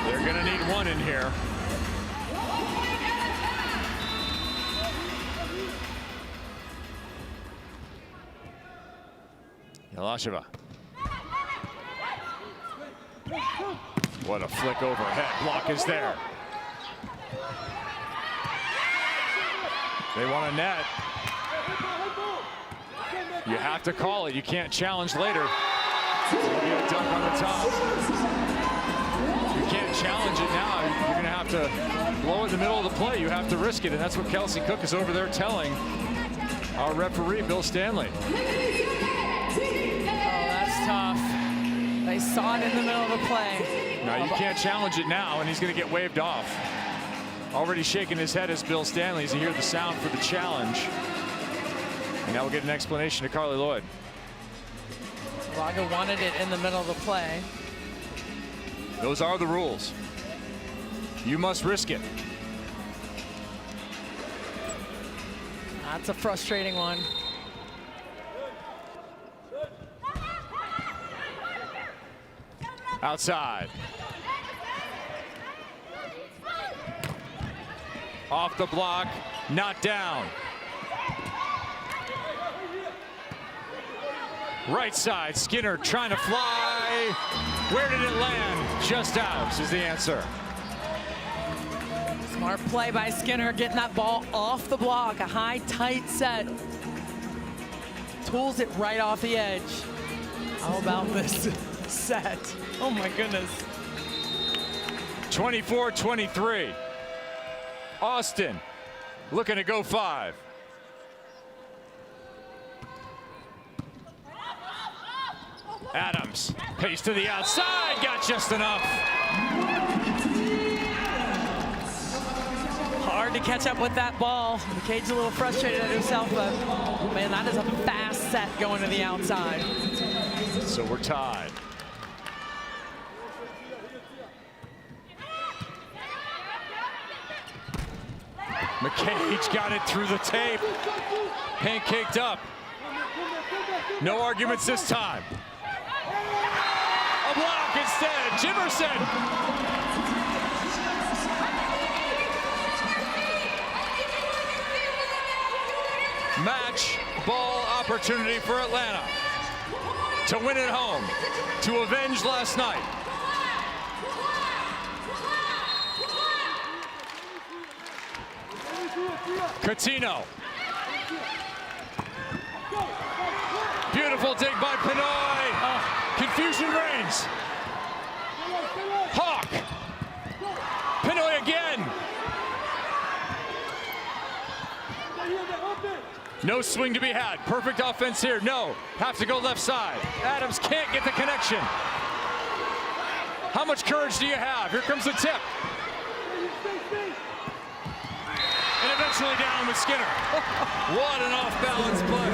They're going to need one in here. Yalasheva. What a flick overhead. Block is there. They want a net. You have to call it. You can't challenge later. You'll get a dunk on the top. You can't challenge it now. You're going to have to blow in the middle of the play. You have to risk it, and that's what Kelsey Cook is over there telling our referee, Bill Stanley. Tough. They saw it in the middle of the play. No, you can't challenge it now, and he's going to get waved off. Already shaking his head as Bill Stanley as he hears the sound for the challenge. And now we'll get an explanation to Carly Lloyd. Vaga wanted it in the middle of the play. Those are the rules. You must risk it. That's a frustrating one. Outside. Off the block, not down. Right side, Skinner trying to fly. Where did it land? Just out is the answer. Smart play by Skinner, getting that ball off the block. A high, tight set. Tools it right off the edge. How about this set? Oh my goodness. 24-23. Austin looking to go 5. Adams, pace to the outside, got just enough. hard to catch up with that ball. McCage's a little frustrated at herself, but man, that is a fast set going to the outside. So we're tied. McCage got it through the tape. Pancaked up. No arguments this time. A block instead. Jimerson. Match ball opportunity for Atlanta to win at home, to avenge last night. Coutinho. Beautiful dig by Pinoy. Confusion reigns. Hawk. Pinoy again. No swing to be had. Perfect offense here. No. Have to go left side. Adams can't get the connection. How much courage do you have? Here comes the tip. And eventually down with Skinner. What an off-balance play.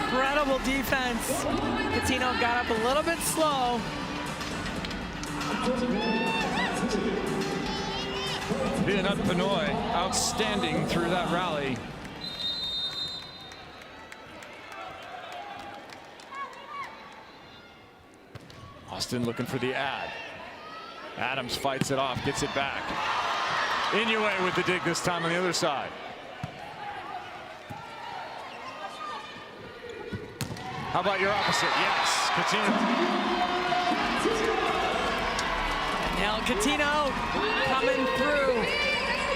Incredible defense. Coutinho got up a little bit slow. Vianut Pinoy outstanding through that rally. Austin looking for the ad. Adams fights it off, gets it back. Inoue with the dig this time on the other side. How about your opposite? Yes, Coutinho. Now Coutinho coming through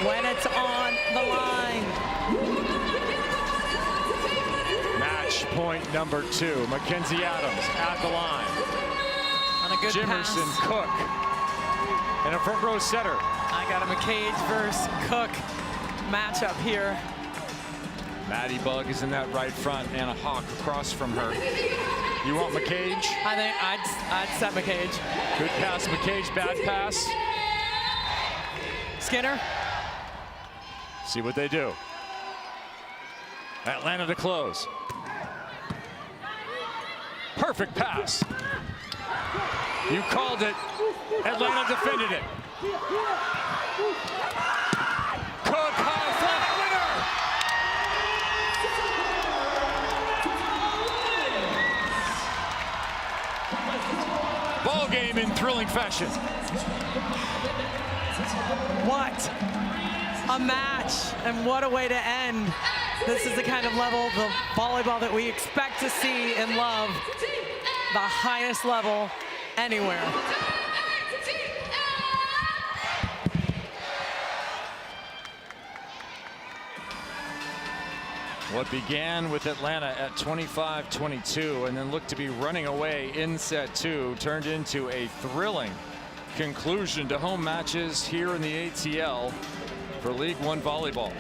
when it's on the line. Match point number 2. Mackenzie Adams at the line. On a good Jimerson, pass. Cook, and a front row setter. I got a McCage versus Cook matchup here. Maddie Bug is in that right front, and a Hawk across from her. You want McCage? I think I'd set McCage. Good pass, McCage, bad pass. Skinner. See what they do. Atlanta to close. Perfect pass. You called it. Atlanta defended it. Cook, high fly winner. Ball game in thrilling fashion. What a match, and what a way to end. This is the kind of level, the volleyball that we expect to see and love. The highest level anywhere. What began with Atlanta at 25-22 and then looked to be running away in set 2 turned into a thrilling conclusion to home matches here in the ATL for League One volleyball.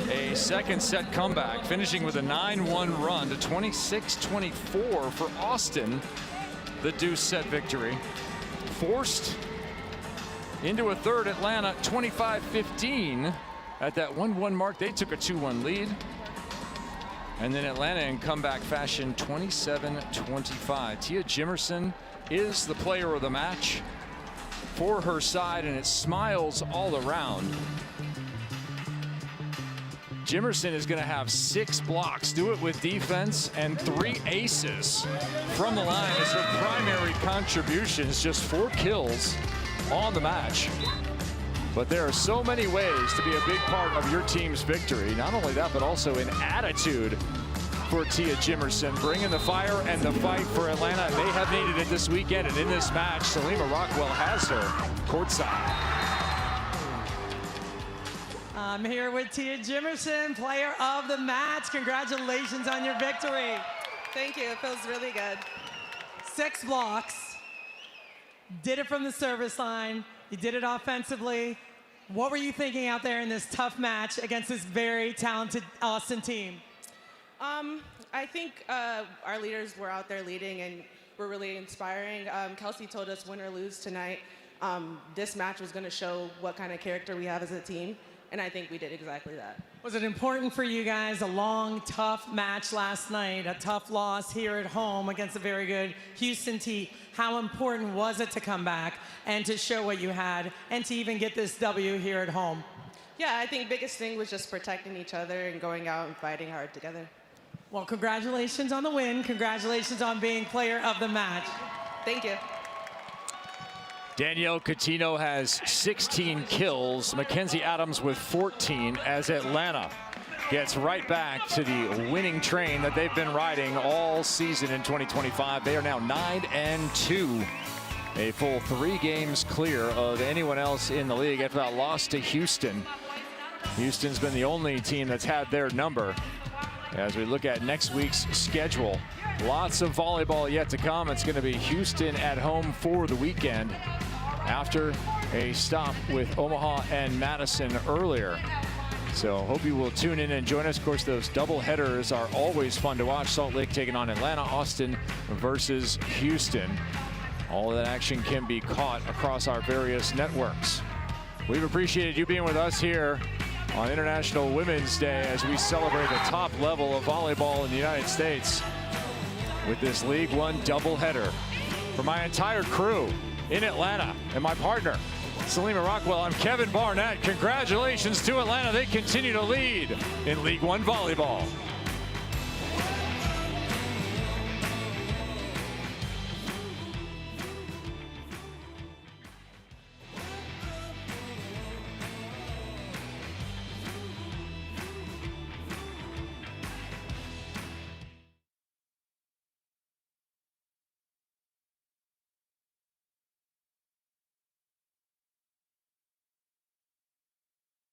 A second set comeback, finishing with a 9-1 run to 26-24 for Austin. The deuce set victory. Forced into a third Atlanta 25-15 at that 1-1 mark. They took a 2-1 lead. And then Atlanta in comeback fashion 27-25. Tia Jimerson is the player of the match for her side, and it's smiles all around. Jimerson is going to have 6 blocks, do it with defense, and 3 aces from the line as her primary contributions, just 4 kills on the match. But there are so many ways to be a big part of your team's victory. Not only that, but also in attitude for Tia Jimerson, bringing the fire and the fight for Atlanta. They have needed it this weekend, and in this match, Salima Rockwell has her courtside. I'm here with Tia Jimerson, player of the match. Congratulations on your victory. Thank you. It feels really good. 6 blocks. Did it from the service line. You did it offensively. What were you thinking out there in this tough match against this very talented Austin team? I think our leaders were out there leading, and were really inspiring. Kelsey told us win or lose tonight, this match was going to show what kind of character we have as a team, and I think we did exactly that. Was it important for you guys, a long, tough match last night, a tough loss here at home against a very good Houston team? How important was it to come back and to show what you had and to even get this W here at home? Yeah, I think biggest thing was just protecting each other and going out and fighting hard together. Well, congratulations on the win. Congratulations on being player of the match. Thank you. Danielle Coutinho has 16 kills. Mackenzie Adams with 14 as Atlanta gets right back to the winning train that they've been riding all season in 2025. They are now 9-2. A full 3 games clear of anyone else in the league after that loss to Houston. Houston's been the only team that's had their number. As we look at next week's schedule, lots of volleyball yet to come. It's going to be Houston at home for the weekend after a stop with Omaha and Madison earlier. So hope you will tune in and join us. Of course, those double headers are always fun to watch. Salt Lake taking on Atlanta, Austin versus Houston. All of that action can be caught across our various networks. We've appreciated you being with us here on International Women's Day as we celebrate the top level of volleyball in the United States with this League One doubleheader. For my entire crew in Atlanta and my partner, Salima Rockwell, I'm Kevin Barnett. Congratulations to Atlanta. They continue to lead in League One volleyball.